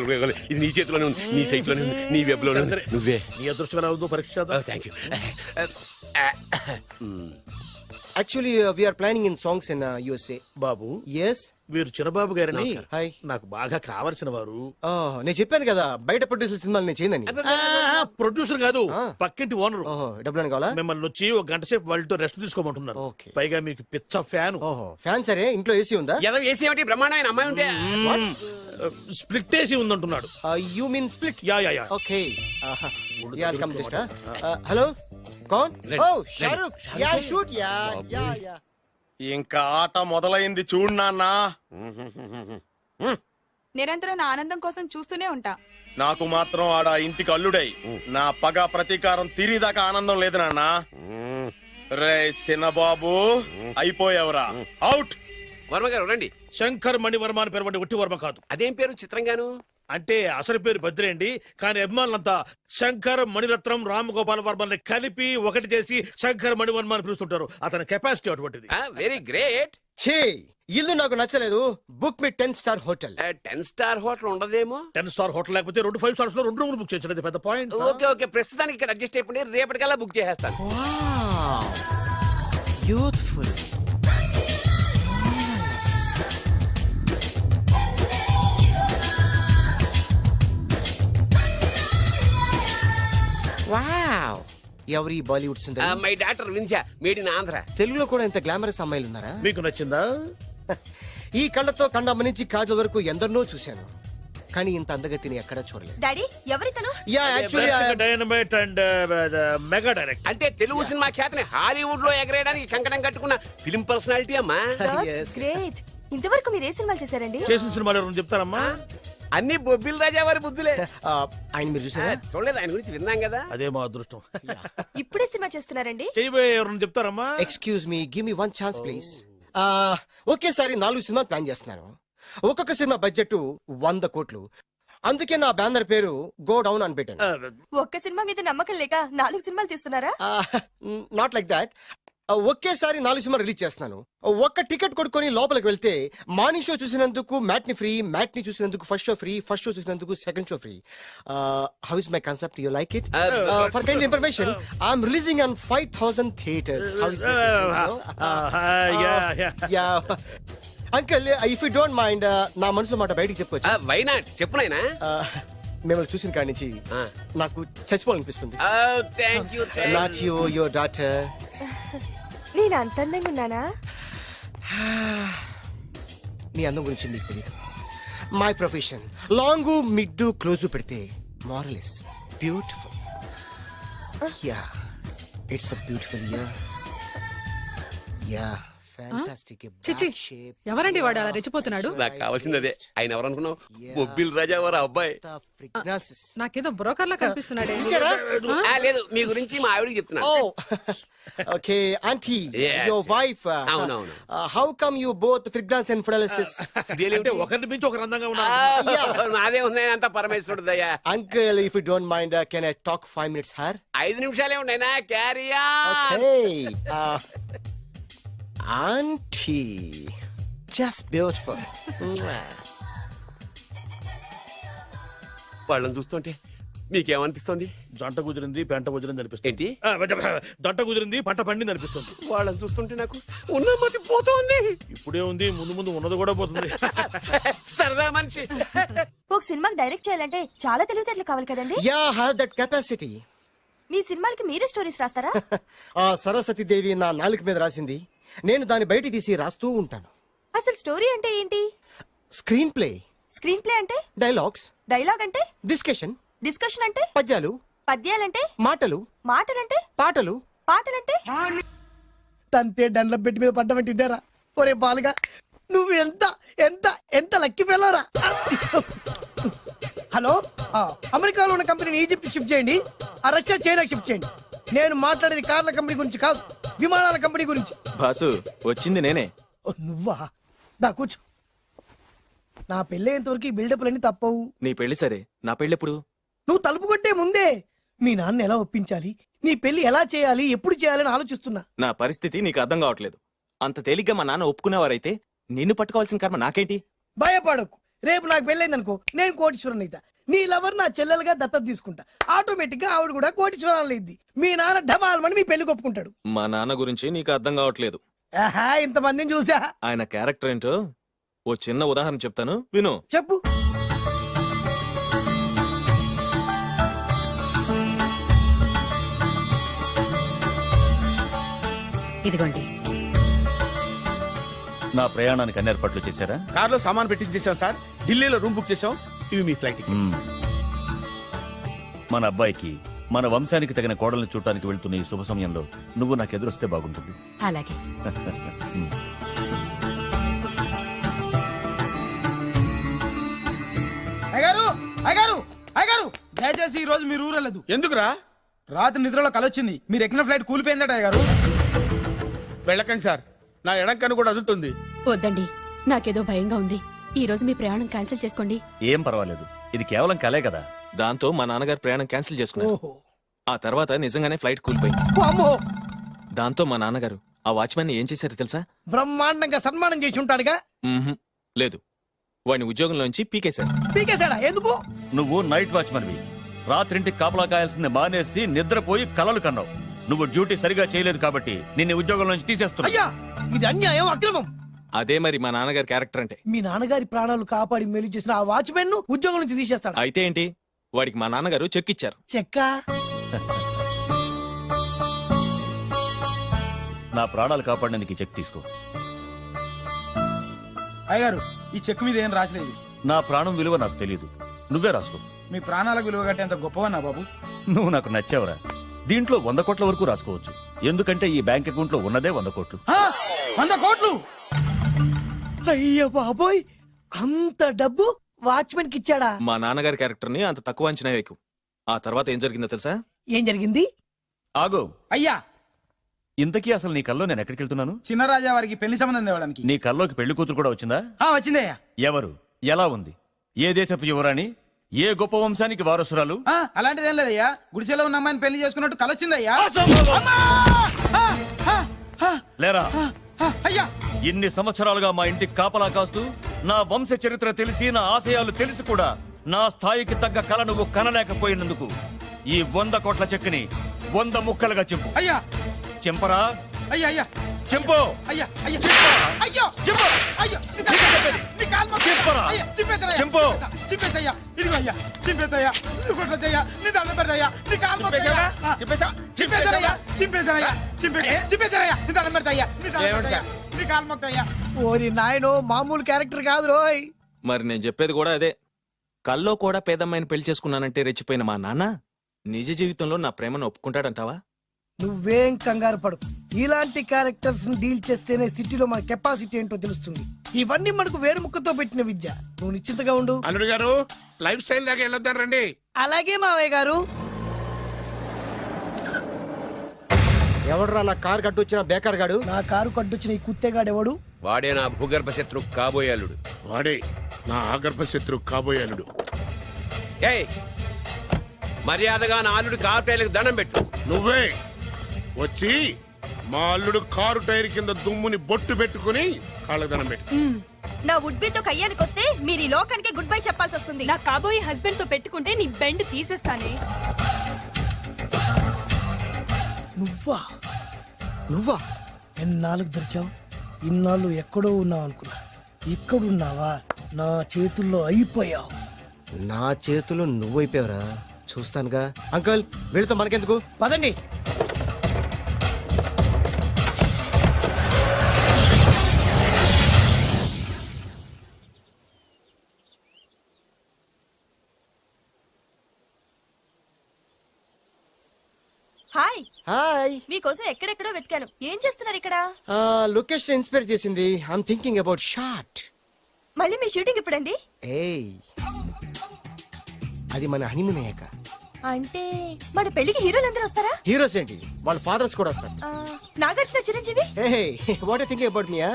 ఇది నీ చేతిలోనే ఉంది, నీ సైట్ లోనే ఉంది, నీ వెబ్ లోనే ఉంది. నువ్వే నీ అదృష్టం ఎలా ఉందో పరీక్ష. Thank you. Actually we are planning in songs in USA. బాబు ఎస్ వీరు చిన్నబాబు గారని హాయ్. నాకు బాగా కావలసిన వారు. నేను చెప్పాను కదా బయట ప్రొడ్యూసర్ సినిమాలు నేను చేయదని. ప్రొడ్యూసర్ కాదు, పక్కింటి ఓనర్. ఓహో డబ్బులు కావాలా? మిమ్మల్ని వచ్చి 1 గంట సేపు వాళ్ళతో రెస్ట్ తీసుకోమంటున్నారు. Okay. పైగా మీకు పిచ్చ ఫ్యాన్. ఓహో ఫ్యాన్ సరే ఇంట్లో ఏసీ ఉందా? ఏదో ఏసీ ఏమిటి బ్రహ్మాండమైన అమ్మాయి ఉంటే స్ప్లిట్ ఏసీ ఉందంటున్నాడు. You mean split? Yeah yeah yeah. Okay yeah come just hello కౌన్? Oh Shahrukh yeah shoot yeah yeah yeah. ఇంకా ఆట మొదలైంది చూడు నాన్న. నిరంతరం నా ఆనందం కోసం చూస్తూనే ఉంటా. నాకు మాత్రం ఆడ ఇంటికి అల్లుడై నా పగ ప్రతీకారం తీరిదాకా ఆనందం లేదు నాన్న. రే సినబాబు అయిపోయావురా, అవుట్. వర్మ గారు రండి. శంకర్ మణివర్మ అని పేరు ఒట్టి వర్మ కాదు. అదేం పేరు చిత్రంగాను? అంటే అసలు పేరు భద్రే అండి, కానీ అభిమానులంతా శంకర్ మణిరత్నం రామగోపాల వర్మని కలిపి ఒకటి చేసి శంకర్ మణివర్మ అని పిలుస్తుంటారు. అతని కెపాసిటీ అటువంటిది. Very great. ఛీ ఇల్లు నాకు నచ్చలేదు. బుక్ మీ 10 స్టార్ హోటల్. 10 స్టార్ హోటల్ ఉండదేమో. 10 స్టార్ హోటల్ లేకపోతే 2 5 స్టార్స్ లో 2 రూములు బుక్ చేయొచ్చు. అది పెద్ద పాయింట్. ఓకే ఓకే ప్రస్తుతానికి ఇక్కడ అడ్జస్ట్ అయిపోయి రేపటికల్లా బుక్ చేసేస్తాను. బ్యూటిఫుల్. వావ్ ఎవరి బాలీవుడ్ సుందరి? మై డాక్టర్ విన్సా, మేడ్ ఇన్ ఆంధ్ర. తెలుగులో కూడా ఇంత గ్లామరస్ అమ్మాయిలు ఉన్నారా? మీకు నచ్చిందా? ఈ కళ్ళతో కండమ్మ నుంచి కాజల్ వరకు ఎందరినో చూశాను, కానీ ఇంత అందగతిని ఎక్కడా చూడలేదు. డాడీ ఎవరితను? Yeah actually dynamite and mega direct. అంటే తెలుగు సినిమా ఖ్యాతిని హాలీవుడ్ లో ఎగరేయడానికి కంకణం కట్టుకున్న ఫిలిం పర్సనాలిటీ అమ్మా. గ్రేట్. ఇంతవరకు మీరు ఏ సినిమాలు చేశారండి? చేసిన సినిమాలు ఎవరు చెప్తారమ్మా? అన్ని బొబ్బిల్ రాజా వారి బుద్ధులే. ఆయన మీరు చూసారా? చూడలేదు, ఆయన గురించి విన్నాం కదా. అదే మా అదృష్టం. ఇప్పుడే సినిమా చేస్తున్నారండి? చేయబోయే ఎవరు చెప్తారమ్మా? Excuse me give me 1 chance please. ఒకేసారి 4 సినిమా ప్లాన్ చేస్తున్నాను. ఒక్కొక్క సినిమా బడ్జెట్ 100 కోట్లు. అందుకే నా బ్యానర్ పేరు గో డౌన్ అని పెట్టాను. ఒక్క సినిమా మీద నమ్మకం లేక 4 సినిమాలు తీస్తున్నారా? Not like that. ఒకేసారి 4 సినిమా రిలీజ్ చేస్తున్నాను. ఒక్క టికెట్ కొనుక్కొని లోపలికి వెళ్తే మార్నింగ్ షో చూసినందుకు మ్యాట్ని ఫ్రీ, మ్యాట్ని చూసినందుకు first show free, first show చూసినందుకు second show free. How is my concept? You like it? For kind information I'm releasing on 5000 theatres. How is uncle if you don't mind నా మనసులో మాట బయటికి చెప్పుకోవచ్చు? Why not? చెప్పు నాయనా. మిమ్మల్ని చూసిన కాడి నుంచి నాకు చచ్చిపోవాలనిపిస్తుంది. Thank you. Not you, your daughter. నేను అంత అందంగా ఉన్నానా? నీ అందం గురించి మీకు తెలియదు. My profession long mid close పెడితే moral is beautiful. Yeah it's a beautiful year. Yeah fantastic. చిచి ఎవరండి వాడు అలా రెచ్చిపోతున్నాడు? నాకు కావాల్సింది అదే. ఆయన ఎవరు అనుకున్నావు? బొబ్బిల్ రాజా వారు అబ్బాయి. నాకేదో బ్రోకర్ లా కనిపిస్తున్నాడే. లేదు, మీ గురించి మా ఆవిడకి చెప్తున్నా. Okay aunty Yes, your wife. అవునవును. How come you both fragrance and fidelities? అంటే ఒకరిని మించి ఒకరు అందంగా ఉన్నారు. నాదే ఉన్నాయి అంత పరమేశ్వరుడు దయ్యా. Uncle if you don't mind can I talk 5 minutes her? 5 నిమిషాలే ఉన్నాయినా. Carry okay aunty just beautiful. వాళ్ళని చూస్తుంటే మీకేమనిపిస్తుంది? జంట కుదిరింది పెంట కుదిరింది అనిపిస్తుంది. ఏంటి? జంట కుదిరింది పంట పండింది అనిపిస్తుంది. వాళ్ళని చూస్తుంటే నాకు ఉన్న మతి పోతోంది. ఇప్పుడే ఉంది, ముందు ముందు ఉన్నది కూడా పోతుంది. సరదా మనిషి. ఒక సినిమాకి డైరెక్ట్ చేయాలంటే చాలా తెలివితేటలు కావాలి కదండి? Yeah have that capacity. మీ సినిమాలకి మీరే స్టోరీస్ రాస్తారా? ఆ సరస్వతి దేవి నా నాలుక మీద రాసింది, నేను దాన్ని బయట తీసి రాస్తూ ఉంటాను. అసలు స్టోరీ అంటే ఏంటి? Screen play. స్క్రీన్ ప్లే అంటే? డైలాగ్స్. డైలాగ్ అంటే? డిస్కషన్. డిస్కషన్ అంటే? పద్యాలు. పద్యాలంటే? మాటలు. మాటలంటే? పాటలు. పాటలంటే? తంతే డండ్ల పెట్టి మీద పడ్డమంటే ఇద్దారా? ఒరే బాలుగా నువ్వు ఎంత ఎంత ఎంత లక్కీ ఫెలోరా. హలో, అమెరికాలో ఉన్న కంపెనీని ఈజిప్ట్ షిఫ్ట్ చేయండి, ఆ రష్యా చైనాకి షిఫ్ట్ చేయండి. నేను మాట్లాడేది కార్ల కంపెనీ గురించి కాదు, విమానాల కంపెనీ గురించి. బాసు వచ్చింది నేనే. ఓ, నువ్వా? దా కూర్చో. నా పెళ్ళేంతవరకు ఈ బిల్డప్లన్నీ తప్పవు. నీ పెళ్లి సరే, నా పెళ్లి ఎప్పుడు? నువ్వు తలుపు కొట్టే ముందే మీ నాన్న ఎలా ఒప్పించాలి, నీ పెళ్లి ఎలా చేయాలి, ఎప్పుడు చేయాలని ఆలోచిస్తున్నా. నా పరిస్థితి నీకు అర్థం కావట్లేదు. అంత తేలిగ్గా మా నాన్న ఒప్పుకునేవారైతే నిన్ను పట్టుకోవాల్సిన కర్మ నాకేంటి? భయపడకు, రేపు నాకు పెళ్ళైంది అనుకో, నేను కోటీశ్వరం అయితా. నీ లవర్ నా చెల్లెలుగా దత్తత తీసుకుంటా. ఆటోమేటిక్ గా ఆవిడ కూడా కోటీశ్వరాలు అయింది. మీ నాన్న ఢమాల్మని మీ పెళ్లి ఒప్పుకుంటాడు. మా నాన్న గురించి నీకు అర్థం కావట్లేదు. ఆహా, ఇంతమందిని చూసా. ఆయన క్యారెక్టర్ ఏంటో ఓ చిన్న ఉదాహరణ చెప్తాను విను. చెప్పు. ఇదిగోండి. నా ప్రయాణానికి అన్ని ఏర్పాట్లు చేశారా? కార్లో సామాన్ పెట్టించేసాం సార్, ఢిల్లీలో రూమ్ బుక్ చేసాం. ఇవి మీ ఫ్లైట్ టికెట్స్. మన అబ్బాయికి మన వంశానికి తగిన కోడల్ని చూడటానికి వెళ్తున్న ఈ శుభ సమయంలో నువ్వు నాకు ఎదురొస్తే బాగుంటుంది. అలాగే. అయ్యగారు, అయ్యగారు, అయ్యగారు, దయచేసి ఈ రోజు మీరు ఊరెళ్ళదు. ఎందుకురా? రాత్రి నిద్రలో కలొచ్చింది, మీరు ఎక్కిన ఫ్లైట్ కూలిపోయిందట. అయ్యగారు వెళ్ళకండి సార్, నా ఎడం కన్ను కూడా అదులుతుంది. వద్దండి, నాకేదో భయంగా ఉంది. ఈ రోజు మీ ప్రయాణం క్యాన్సిల్ చేసుకోండి. ఏం పర్వాలేదు, ఇది కేవలం కలే కదా. దాంతో మా నాన్నగారు ప్రయాణం క్యాన్సిల్ చేసుకున్నారు. ఓహో. ఆ తర్వాత నిజంగానే ఫ్లైట్ కూలిపోయింది. అమ్మో, దాంతో మా నాన్నగారు ఆ వాచ్మెన్ ఏం చేశారో తెలుసా? బ్రహ్మాండంగా సన్మానం చేసి ఉంటాడుగా. మ్మ్హ్మ్. లేదు, వాడిని ఉద్యోగంలోంచి పీకేశారు. పీకేశాడా? ఎందుకు? నువ్వు నైట్ వాచ్మన్వి, రాత్రింటికి కాపలా కాయాల్సింది మానేసి నిద్రపోయి కలలు కన్నావు. నువ్వు డ్యూటీ సరిగా చేయలేదు కాబట్టి నిన్ను ఉద్యోగం నుంచి తీసేస్తున్నా. అయ్యా, ఇది అన్యాయం, అక్రమం. అదే మరి మా నాన్నగారి క్యారెక్టర్ అంటే. మీ నాన్నగారి ప్రాణాలు కాపాడి మేలు చేసిన ఆ వాచ్మెన్ ను ఉద్యోగం నుంచి తీసేస్తాడు. అయితే ఏంటి, వాడికి మా నాన్నగారు చెక్ ఇచ్చారు. చెక్క? నా ప్రాణాలు కాపాడడానికి ఈ చెక్ తీసుకో. అయ్యగారు, ఈ చెక్ మీద ఏం రాసలేదు. నా ప్రాణం విలువ నాకు తెలియదు, నువ్వే రాసుకో. మీ ప్రాణాలకు విలువ కట్టేంత గొప్పవన్నా బాబు. నువ్వు నాకు నచ్చావురా. దీంట్లో 100 కోట్ల వరకు రాసుకోవచ్చు, ఎందుకంటే ఈ బ్యాంక్ అకౌంట్ లో ఉన్నదే 100 కోట్లు. 100 కోట్లు? అయ్యో బాబోయ్, అంత డబ్బు వాచ్మెన్ కి ఇచ్చాడా? మా నాన్నగారి క్యారెక్టర్ ని అంత తక్కువ అంచనా వేయకు. ఆ తర్వాత ఏం జరిగిందో తెలుసా? ఏం జరిగింది? ఆగో. అయ్యా, ఇంతకీ అసలు నీ కల్లో నేను ఎక్కడికి వెళ్తున్నాను? చిన్నరాజా వారికి పెళ్లి సంబంధం తేవడానికి. నీ కల్లోకి పెళ్లి కూతురు కూడా వచ్చిందా? వచ్చిందయ్యా. ఎవరు? ఎలా ఉంది? ఏ దేశపు యువరాణి? ఏ గొప్ప వంశానికి వారసురాలు? అలాంటిదేం లేదయ్యా, గుడిసెలో ఉన్న అమ్మాయిని పెళ్లి చేసుకున్నట్టు కలొచ్చిందయ్యా. లేరా? అయ్యా, ఇన్ని సంవత్సరాలుగా మా ఇంటికి కాపలా కాస్తూ నా వంశ చరిత్ర తెలిసి నా ఆశయాలు తెలిసి కూడా నా స్థాయికి తగ్గ కళ నువ్వు కనలేకపోయినందుకు ఈ 100 కోట్ల చెక్కుని 100 ముక్కలుగా చింపు. అయ్యా, చింపరా? అయ్యా, అయ్యా, చింపు. అయ్యా, అయ్యా, అయ్యో, చింపు. అయ్యో, చింపరా? చింపు. చింపేదయ్యా, ఇదిగో అయ్యా, చింపేదయ్యా, కొట్టదయ్యా, నీ దండం పెడదయ్యా, నీ కాలు మొక్కుదయ్యా. చింపేదయ్యా, చింపేదయ్యా, చింపేదయ్యా, నీ దండం పెడదయ్యా, నీ దండం పెడదయ్యా, నీ కాలు మొక్కుదయ్యా. ఓరి నాయనో, మామూలు క్యారెక్టర్ కాదు రోయ్. మరి నేను చెప్పేది కూడా అదే. కల్లో కూడా పేదమ్మాయిని పెళ్లి చేసుకున్నానంటే రెచ్చిపోయిన మా నాన్న నిజ జీవితంలో నా ప్రేమను ఒప్పుకుంటాడంటావా? నువ్వేం కంగారు పడు, ఇలాంటి క్యారెక్టర్స్ డీల్ చేస్తేనే సిటీలో మన కెపాసిటీ ఏంటో తెలుస్తుంది. ఇవన్నీ మనకు వేరు ముక్కతో పెట్టిన విద్య. నువ్వు నిశ్చింతగా ఉండు. అల్లుడు గారు, లైఫ్ స్టైల్ దాకా వెళ్ళొద్దాం రండి. అలాగే మావయ్య గారు. ఎవడరా నా కారు కట్టొచ్చిన బేకార్ గాడు? నా కారు కడ్డొచ్చిన ఈ కుత్తేగాడు ఎవడు? వాడే నా భూగర్భ శత్రు కాబోయాలుడు. వాడే నా ఆగర్భ శత్రు కాబోయాలుడు. ఏయ్, మర్యాదగా నా అల్లుడు కారు టైర్లకు దండం పెట్టు. నువ్వే వచ్చి మా అల్లుడు కారు టైర్ కింద దుమ్ముని బొట్టు పెట్టుకుని కాళ్ళదనం పెట్టు. నా వుడ్బీతో కయ్యానికి వస్తే మీరు ఈ లోకానికి గుడ్ బై చెప్పాల్సి వస్తుంది. నా కాబోయే హస్బెండ్ తో పెట్టుకుంటే నీ బెండ్ తీసేస్తానే. నువ్వా? నువ్వా? ఎన్నాళ్ళకు దొరికావు? ఇన్నాళ్ళు ఎక్కడో ఉన్నావు అనుకున్నా, ఇక్కడున్నావా? నా చేతుల్లో అయిపోయావు. నా చేతిలో నువ్వైపోయావురా, చూస్తానుగా. అంకుల్, వీళ్ళతో మనకెందుకు, పదండి. హాయ్ హాయ్ మీకోసం ఎక్కడెక్కడో వెతికాను. ఏం చేస్తున్నారు ఇక్కడ? లొకేషన్ ఇన్స్పైర్ చేసింది. I'm thinking about short. మళ్ళీ మీ షూటింగ్ ఎప్పుడండి? ఏయ్, అది మన హనీమూన్ అయ్యాక. అంటే మన పెళ్లికి హీరోలందరూ వస్తారా? హీరోస్ ఏంటి, వాళ్ళ ఫాదర్స్ కూడా వస్తారు. Nagarjuna, Chiranjeevi. What I thinking about మియా,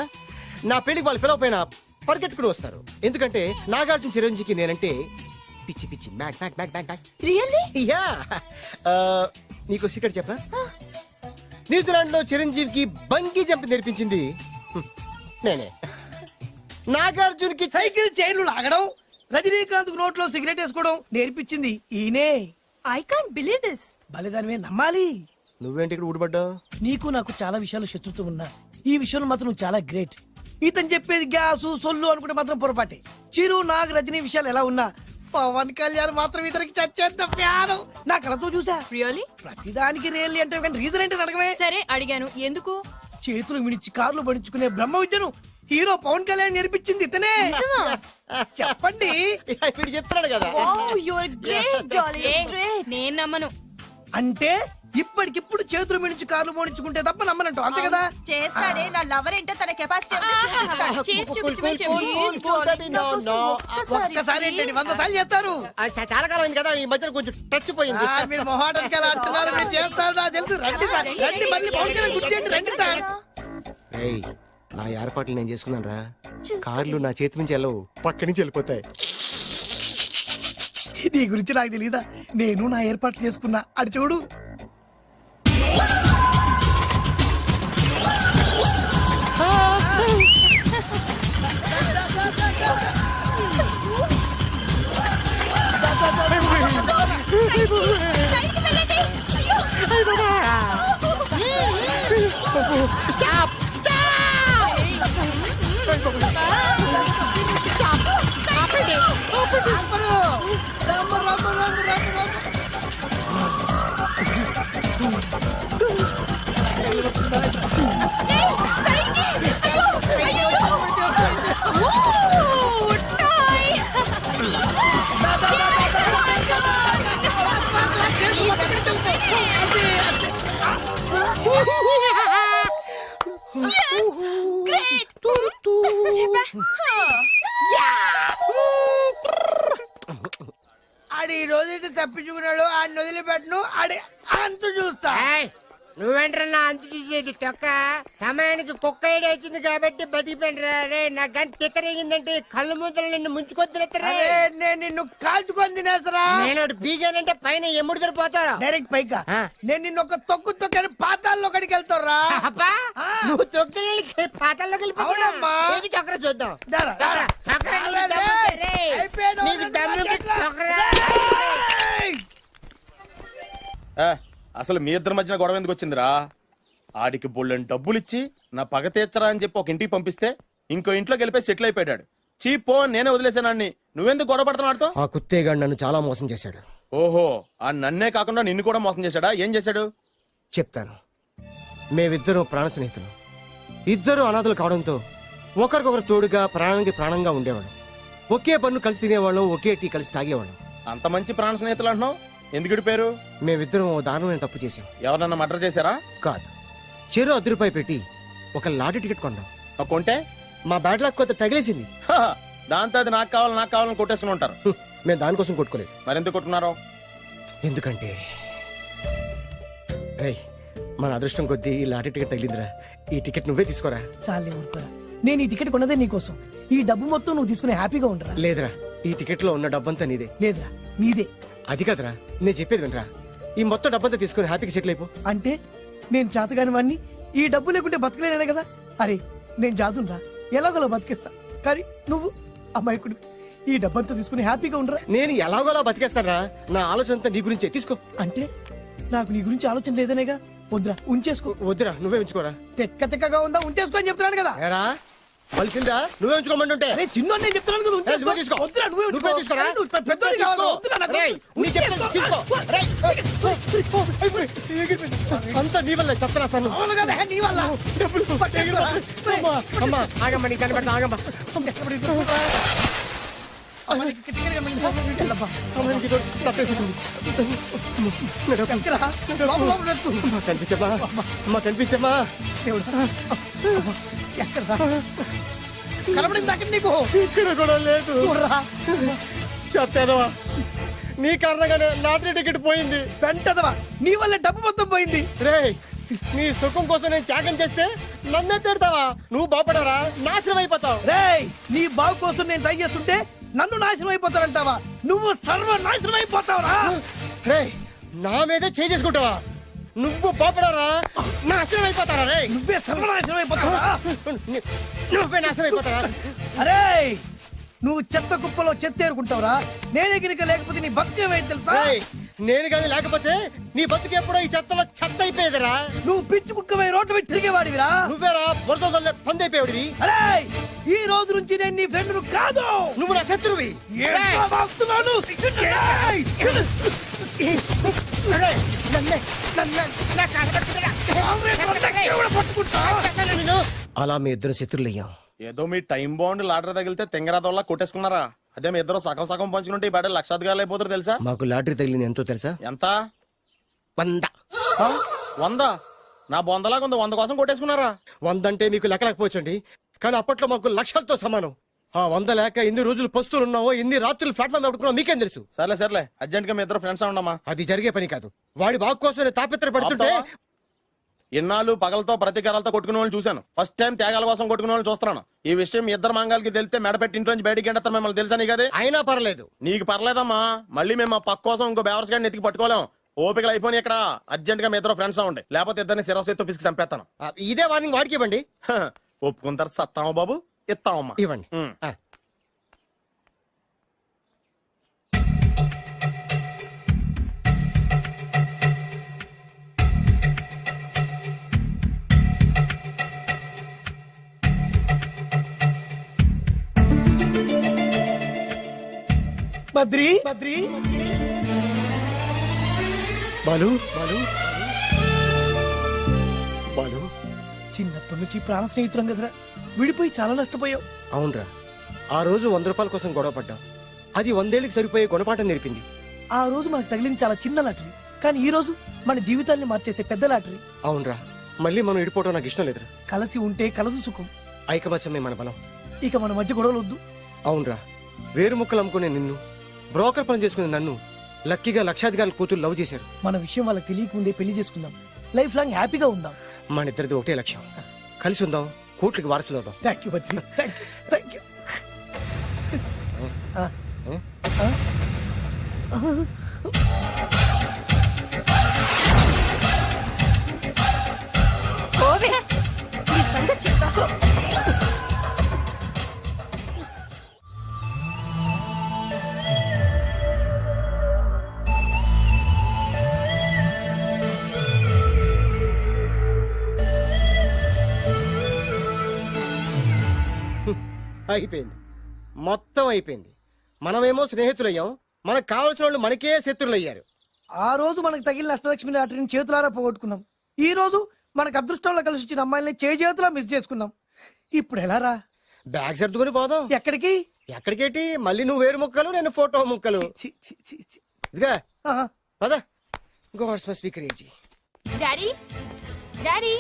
నా పెళ్లికి వాళ్ళు పిలవపోయినా పరిగెట్టుకుని వస్తారు. ఎందుకంటే నాగార్జున చిరంజీవికి నేనంటే పిచ్చి పిచ్చి mad mad mad mad mad. Really? Yeah. నీకు సీక్రెట్ చెప్పా, న్యూజిలాండ్ లో చిరంజీవికి బంగీ జంప్ నేర్పించింది నేనే. నాగార్జున్కి సైకిల్ చైన్లు లాగడం, రజనీకాంత్ నోట్లో సిగరెట్ వేసుకోవడం నేర్పించింది ఈయనే. I can't believe this. బలిదానమే నమ్మాలి. నువ్వేంటి ఇక్కడ ఊడిపడ్డావు? నీకు నాకు చాలా విషయాలు శత్రుత్వం ఉన్నా ఈ విషయంలో మాత్రం నువ్వు చాలా గ్రేట్. ఇతను చెప్పేది గ్యాసు సొల్లు అనుకుంటే మాత్రం పొరపాటే. చిరు, నాగ్, రజనీ విషయాలు ఎలా ఉన్నా పవన్ కళ్యాణ్ మాత్రం ఇతనికి చచ్చేంత ప్యాను నా కళతో చూసా. రియల్లీ? ప్రతిదానికి రియల్లీ అంటే రీజన్ ఏంటి అడగమే. సరే అడిగాను, ఎందుకు? చేతులు మిడిచి కార్లు పడించుకునే బ్రహ్మ విద్యను హీరో పవన్ కళ్యాణ్ నేర్పించింది ఇతనే. చెప్పండి. ఇప్పుడు చెప్తున్నాడు కదా. నేను నమ్మను. అంటే ఇప్పటికిప్పుడు చేతులు మిడిచి కార్లు పోనించుకుంటే తప్ప నమ్మనంటావు, అంతే కదా? చేస్తాడే, నా లవర్ ఏంటో తన కెపాసిటీ ఒక్కసారి ఏంటండి 100 సార్లు చేస్తారు. చాలా కాలం అయింది కదా, ఈ మధ్యన కొంచెం టచ్ పోయింది. మీరు మొహాటానికి ఎలా అంటున్నారు, మీరు చేస్తారు నాకు తెలుసు. రండి సార్, రండి, మళ్ళీ పవన్ కళ్యాణ్ గుర్తేయండి, రండి సార్. ఏయ్, నా ఏర్పాట్లు నేను చేసుకున్నాను రా. కార్లు నా చేతి నుంచి వెళ్ళవు, పక్క నుంచి వెళ్ళిపోతాయి. నీ గురించి నాకు తెలియదా? నేను నా ఏర్పాట్లు చేసుకున్నా, అడి చూడు. ఆడి ఈ రోజైతే తప్పించుకున్నాడు, ఆడిని వదిలిపెట్టను, ఆడి అంతు చూస్తా. నువ్వేంట్రా అంత చూసేది తొక్క? సమయానికి కుక్క ఐడియా వచ్చింది కాబట్టి బతికిపోయినరా రే. నా గంట తిక్కరేగిందంటే కళ్ళు ముద్దలు నిన్ను ముంచుకొద్దురా. నేను నిన్ను కాల్చుకొని తినేసరా. నేను బీగానంటే పైన ఎముడు దొరిపోతారా డైరెక్ట్ పైకా. నేను నిన్ను ఒక తొక్కు తొక్కని పాతాల్లో కడికి వెళ్తారా. నువ్వు తొక్కి పాతాల్లోకి అవునమ్మా. వెళ్ళిపోయి చక్ర చూద్దాం. దారా, దారా. అయిపోయాడు. అసలు మీ ఇద్దరి మధ్యన గొడవ ఎందుకు వచ్చిందిరా? ఆడికి బొళ్ళని డబ్బులు ఇచ్చి నా పగ తీర్చరా అని చెప్పి ఒక ఇంటికి పంపిస్తే ఇంకో ఇంట్లో గెలిపే సెటిల్ అయిపోయాడు. చీపో నేనే వదిలేసానాన్ని, నువ్వెందుకు గొడవ పడుతున్నాడుతో? ఆ కుత్తేగాడు నన్ను చాలా మోసం చేశాడు. ఓహో, ఆ నన్నే కాకుండా నిన్ను కూడా మోసం చేశాడా? ఏం చేశాడు చెప్తాను. మేమిద్దరం ప్రాణ స్నేహితులు. ఇద్దరు అనాథలు కావడంతో ఒకరికొకరు తోడుగా ప్రాణానికి ప్రాణంగా ఉండేవాళ్ళం. ఒకే పన్ను కలిసి తినేవాళ్ళం, ఒకే టీ కలిసి తాగేవాళ్ళం. అంత మంచి ప్రాణ స్నేహితులు అంటున్నావు, ఎందుకు పేరు? మేమిద్దరం ఓ దారుణమైన తప్పు చేశాం. ఎవరన్నా మర్డర్ చేశారా? కాదు, చెరు ₹10 పెట్టి ఒక లాటరీ టికెట్ కొన్నాం. కొంటే మా బ్యాడ్ లక్ కొంత తగిలేసింది. దాంతో అది నాకు కావాలని కొట్టేసుకుని ఉంటారు. మేము దానికోసం కొట్టుకోలేదు. మరెందుకు కొట్టుకున్నారు? ఎందుకంటే మన అదృష్టం కొద్దీ ఈ లాటరీ టికెట్ తగిలిందిరా. ఈ టికెట్ నువ్వే తీసుకోరా. చాలే ఊరుకోరా. నేను ఈ టికెట్ కొన్నదే నీకోసం. ఈ డబ్బు మొత్తం నువ్వు తీసుకుని హ్యాపీగా ఉండరా. లేదురా, ఈ టికెట్ లో ఉన్న డబ్బంతా నీదే. లేదురా, నీదే. అది కదరా, నేను చెప్పేది వినరా. ఈ మొత్తం డబ్బంతా తీసుకుని హ్యాపీగా సెటిల్ అయిపో. అంటే నేను చేతగాని వాడిని, ఈ డబ్బు లేకుంటే బతకలేనే కదా. అరే నేను జాదునరా, ఎలాగోలా బతికేస్తా. కానీ నువ్వు అమాయకుడు, ఈ డబ్బంతా తీసుకుని హ్యాపీగా ఉండరా. నేను ఎలాగోలా బతికేస్తానరా. నా ఆలోచన అంతా నీ గురించే, తీసుకో. అంటే నాకు నీ గురించి ఆలోచన లేదనేగా. వద్దురా, ఉంచేసుకో. వద్దురా, నువ్వే ఉంచుకోరా. తెక్కగా ఉందా, ఉంచేసుకో అని చెప్తున్నాను కదా. ఏరా కలిసిందా? నువ్వే ఉంచుకోమంటుంటే చిన్న నేను చెప్తున్నాను కదా, ఉంచేసుకో. తీసుకో. వద్దురా, నువ్వే నువ్వే తీసుకోరా. పెద్దోడి కావాలి. వద్దురా, నాకు తీసుకో. అంతా నీ వల్ల చెప్తారా సార్. అవును కదా, నీ వల్ల. అమ్మా ఆగమ్మా, నీకు కనిపెడతా ఆగమ్మా. సమయానికి ఇదో తప్పేసేసింది. ఎక్కరా? లోపల లోపల వెతుకు. అమ్మా కనిపించమ్మా, అమ్మా కనిపించమ్మా. ఎక్కడా? కనబడింది అక్కడ నీకు. ఇక్కడ కూడా లేదు. చూడరా. చెప్పేదవా, నీ కారణంగానే లాటరీ టికెట్ పోయింది. వెంటదవా, నీ వల్ల డబ్బు మొత్తం పోయింది. రేయ్, నీ సుఖం కోసం నేను త్యాగం చేస్తే నన్నే తిడతావా? నువ్వు బాగుపడరా, నాశనం అయిపోతావు. రేయ్, నీ బాగు కోసం నేను ట్రై చేస్తుంటే నన్ను నాశనం అయిపోతానంటావా? నువ్వు సర్వ నాశనం అయిపోతావురా. రేయ్, నా మీదే చేసుకుంటావా? నువ్వు బాగుపడరా, నాశనం అయిపోతారా? రే, నువ్వే సర్వనాశనం అయిపోతావా? నువ్వే నాశనం అయిపోతారా? అరే, నువ్వు చెత్త కుప్పలో చెత్త ఏరుకుంటావురా. నేనే గినక లేకపోతే నీ బతుకేమైంది తెలుసా? రేయ్, నేను కానీ లేకపోతే నీ బతుకు ఎప్పుడో ఈ చెత్తలో చెత్త అయిపోయేదిరా. నువ్వు పిచ్చి కుక్కమై రోడ్డు మీద తిరిగేవాడివిరా. నువ్వేరా బురదలే పంది అయిపోయాడివి. అరే, ఈ రోజు నుంచి నేను నీ ఫ్రెండ్ కాదు, నువ్వు నా శత్రువి. ఏంట్రా వాగుతున్నాను? ఏయ్! అలా మీ ఇద్దరు శత్రులయ్యాం. ఏదో మీ టైం బాండ్ లాటరీ తగిలితే తెంగరాదోళ్ళ కొట్టేసుకున్నారా? అదే మీ ఇద్దరు సగం సగం పంచుకుంటే ఈ బయట లక్షాధికారులు అయిపోతారు తెలుసా? మాకు లాటరీ తగిలింది ఎంతో తెలుసా? ఎంత? 100. 100? నా బొందలాగా ఉంది, 100 కోసం కొట్టేసుకున్నారా? 100 అంటే మీకు లెక్కలేకపోవచ్చండి, కానీ అప్పట్లో మాకు లక్షలతో సమానం. ఆ 100 లేక ఎన్ని రోజులు పస్తులు ఉన్నావో, ఎన్ని రాత్రులు ప్లాట్ఫామ్ పెట్టుకున్నావు మీకేం తెలుసు? సర్లే సర్లే, అర్జెంట్ గా మీ ఇద్దరు ఫ్రెండ్స్ ఉండమ్మా. అది జరిగే పని కాదు. వాడి బాగు కోసం నేను తాపిత్ర పడుతుంటే ఇన్నాళ్ళు పగలతో ప్రతీకారాలతో కొట్టుకునే వాళ్ళు చూశాను. ఫస్ట్ టైం త్యాగాల కోసం కొట్టుకునే వాళ్ళు చూస్తున్నాను. ఈ విషయం మీ ఇద్దరు మంగాలకి తెలిస్తే మెడపెట్టి ఇంట్లో నుంచి బయటికి ఎండతారు. మిమ్మల్ని తెలుసా నీకు? అదే అయినా పర్లేదు. నీకు పర్లేదమ్మా, మళ్ళీ మేము మా పక్క కోసం ఇంకో బేవర్స్ గాడిని ఎత్తికి పట్టుకోలేం. ఓపికలు అయిపోయి ఇక్కడ అర్జెంట్ గా మీ ఇద్దరు ఫ్రెండ్స్ ఉండే, లేకపోతే ఇద్దరిని శిరస్సు ఎత్తు పిసికి చంపేస్తాను. ఇదే వార్నింగ్ వాడికి ఇవ్వండి. ఒప్పుకుంటారు సత్తామా బాబు? ఇస్తామమ్మా. ఇవ్వండి. బద్రి బద్రి బాలు బాలు బాలు, చిన్నప్పటి నుంచి ప్రాణ స్నేహితులం కదరా, విడిపోయి చాలా నష్టపోయావు. అవునరా, ఆ రోజు 100 రూపాయల కోసం గొడవ పడ్డాం. అది 100 ఏళ్ళకి సరిపోయే గుణపాఠం నేర్పింది. ఆ రోజు మనకు తగిలింది చాలా చిన్న లాటరీ, కానీ ఈ రోజు మన జీవితాల్ని మార్చేసే పెద్ద లాటరీ. అవునరా, మళ్ళీ మనం ఇడిపోవడం నాకు ఇష్టం లేదురా. కలిసి ఉంటే కలదు సుఖం. ఐకమత్యమే మన బలం. ఇక మన మధ్య గొడవలు వద్దు. అవునరా, వేరు ముక్కలు అమ్ముకునే నిన్ను, బ్రోకర్ పని చేసుకునే నన్ను లక్కీగా లక్షాధికారుల కూతురు లవ్ చేశారు. మన విషయం వాళ్ళకి తెలియకముందే పెళ్లి చేసుకుందాం, లైఫ్ లాంగ్ హ్యాపీగా ఉందాం. మన ఇద్దరిది ఒకటే లక్ష్యం, కలిసి ఉందాం, కోట్లకి వారసులు అవుదాం. Thank you Badri, thank you, thank you. ఓవే, ఈ సంగతి చెప్తా. అయిపోయింది, మొత్తం అయిపోయింది. మనమేమో స్నేహితులయ్యాం, మనకు కావాల్సిన వాళ్ళు మనకే శత్రులయ్యారు. ఆ రోజు మనకు తగిలిన అష్టలక్ష్మి లాటరీని చేతులారా పోగొట్టుకున్నాం. ఈ రోజు మనకు అదృష్టంలో కలిసి వచ్చిన అమ్మాయిని చేతులా మిస్ చేసుకున్నాం. ఇప్పుడు ఎలా రా? బ్యాగ్ సర్దుకొని పోదాం. ఎక్కడికి? ఎక్కడికేటి? మళ్ళీ నువ్వు వేరు ముక్కలు, నేను ఫోటో ముక్కలు. ఇదిగా పద. God's must be crazy. Daddy daddy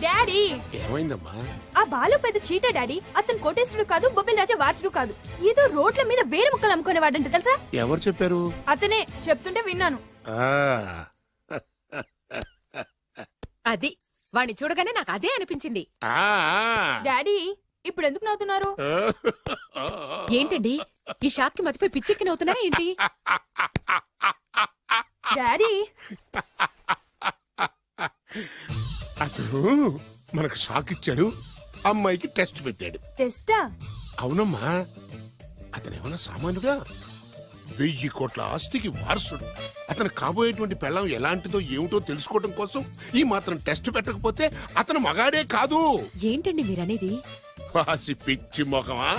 daddy, ఏమైందమ్మా? ఆ బాలు పెద్ద చీట డాడీ. అతను కోటేశ్వరుడు కాదు, బొబ్బిల్ రాజా వారసుడు కాదు. ఏదో రోడ్ల మీద వేరే ముక్కలు అమ్ముకునేవాడంట తెలుసా? ఎవరు చెప్పారు? అతనే చెప్తుంటే విన్నాను. అది వాణ్ణి చూడగానే నాకు అదే అనిపించింది. డాడీ, ఇప్పుడు ఎందుకు నవ్వుతున్నారు? ఏంటండి ఈ షాక్ కి మతిపోయి పిచ్చెక్కి నవ్వుతున్నారా ఏంటి? డాడీ, అతను మనకు షాక్ ఇచ్చాడు, అమ్మాయికి టెస్ట్ పెట్టాడు. టెస్టా? అవునమ్మా, అతనేమన్నా సామాన్యుడా? 1000 కోట్ల ఆస్తికి వారసుడు. అతను కాబోయేటువంటి పెళ్ళం ఎలాంటిదో ఏమిటో తెలుసుకోవడం కోసం ఈ మాత్రం టెస్ట్ పెట్టకపోతే అతను మగాడే కాదు. ఏంటండి మీరనేది? వాసి పిచ్చి మొఖమా,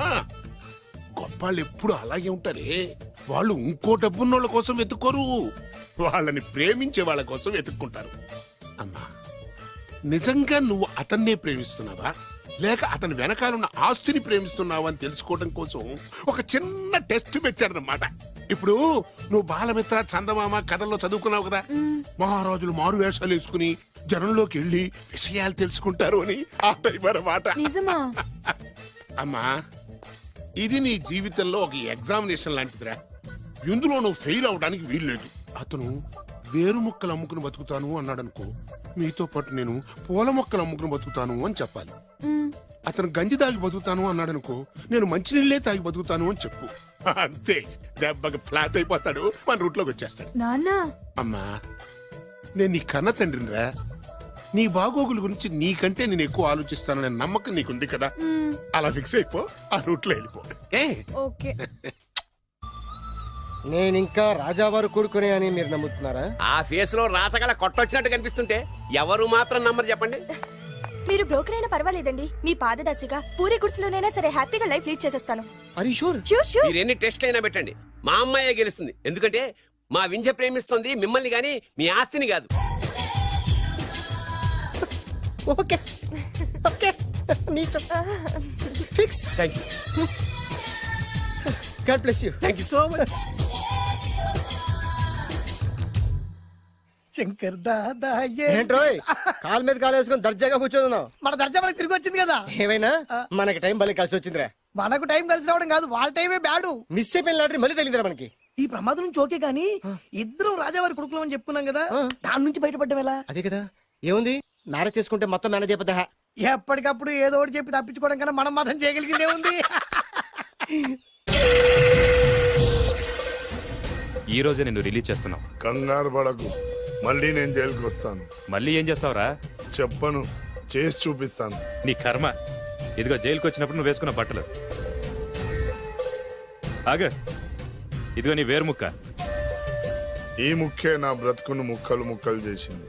గొప్పాళ్ళు ఎప్పుడు అలాగే ఉంటారే. వాళ్ళు ఇంకో డబ్బున్నోళ్ళ కోసం వెతుక్కోరు, వాళ్ళని ప్రేమించే వాళ్ళ కోసం వెతుక్కుంటారు. అమ్మా, నిజంగా నువ్వు అతన్నే ప్రేమిస్తున్నావా లేక అతని వెనకాలన్న ఆస్తిని ప్రేమిస్తున్నావా అని తెలుసుకోవడం కోసం ఒక చిన్న టెస్ట్ పెట్టాడనమాట. ఇప్పుడు నువ్వు బాలమిత్ర చందమామ కథల్లో చదువుకున్నావు కదా, మహారాజులు మారు వేషాలు వేసుకుని జనంలోకి వెళ్ళి విషయాలు తెలుసుకుంటారు అని ఆ టైప్ అన్నమాట. నిజమా? అమ్మా, ఇది నీ జీవితంలో ఒక ఎగ్జామినేషన్ లాంటిదిరా. ఇందులో నువ్వు ఫెయిల్ అవడానికి వీల్లేదు. అతను వేరు మొక్కలు అమ్ముకుని బతుకుతాను అన్నాడనుకో, మీతో పాటు నేను పూల మొక్కలు అమ్ముకుని బతుకుతాను అని చెప్పాలి. అతను గంజి తాగి బతుకుతాను అన్నాడనుకో, నేను మంచినీళ్ళే తాగి బతుకుతాను అని చెప్పు. అంతే, దెబ్బకి ఫ్లాట్ అయిపోతాడు, మన రూట్లోకి వచ్చేస్తాడు. నాన్నా, అమ్మా, నేను నీ కన్న తండ్రినిరా. నీ బాగోగుల గురించి నీకంటే నేను ఎక్కువ ఆలోచిస్తాననే నమ్మకం నీకుంది కదా. అలా ఫిక్స్ అయిపో, ఆ రూట్లో వెళ్ళిపో. ఓకే. నేను ఇంకా రాజావారు కూడుకునే అని మీరు నమ్ముతున్నారా? ఆ ఫేస్ లో రాచగల కొట్టొచ్చినట్టు కనిపిస్తుంటే ఎవరు మాత్రం నమ్మరు చెప్పండి. మీరు బ్రోకర్ అయినా పర్వాలేదండి. మీ పాదదాసిగా పూరి గుడిసెలోనైనా సరే హ్యాపీగా లైఫ్ లీడ్ చేసేస్తాను. అరే షూర్. మీరు ఎన్ని టెస్ట్లు అయినా పెట్టండి, మా అమ్మాయే గెలుస్తుంది. ఎందుకంటే మా వింజ ప్రేమిస్తుంది మిమ్మల్ని గాని మీ ఆస్తిని కాదు. Okay okay, fix. Thank you. God bless you. Thank you so much. Shankar Dada ఏంట్రోయ్, కాలు మీద కాలు వేసుకొని దర్జాగా కూర్చోదున్నావు. మన దర్జా మనకి తిరిగి వచ్చింది కదా. ఏమైనా మనకి టైం భలే కలిసి వచ్చిందిరా. మనకు టైం కలిసి రావడం కాదు, వాళ్ళ టైమే బ్యాడు. మిస్ అయిపోయిన లాటరీ మళ్ళీ తెలియదురా మనకి. ఈ ప్రమాదం నుంచి ఓకే గానీ ఇద్దరం రాజావారి కొడుకులు అని చెప్పుకున్నాం కదా, దాని నుంచి బయటపడ్డం ఎలా? అదే కదా, ఏముంది, మ్యారేజ్ చేసుకుంటే మొత్తం మేనేజ్ అయిపోతా. ఎప్పటికప్పుడు ఏదో ఒకటి చెప్పి తప్పించుకోవడం కన్నా మనం మాత్రం చేయగలిగిందే ఉంది. ఈ రోజే నేను రిలీజ్ చేస్తున్నావు. కంగారు పడకు, మళ్ళీ నేను జైలుకి వస్తాను. మళ్ళీ ఏం చేస్తావురా? చెప్పను, చేసి చూపిస్తాను. నీ కర్మ. ఇదిగో జైలుకి వచ్చినప్పుడు నువ్వు వేసుకున్న బట్టలు. ఆగ, ఇదిగో నీ వేరు ముక్క. ఈ ముక్కే నా బ్రతుకును ముక్కలు ముక్కలు చేసింది.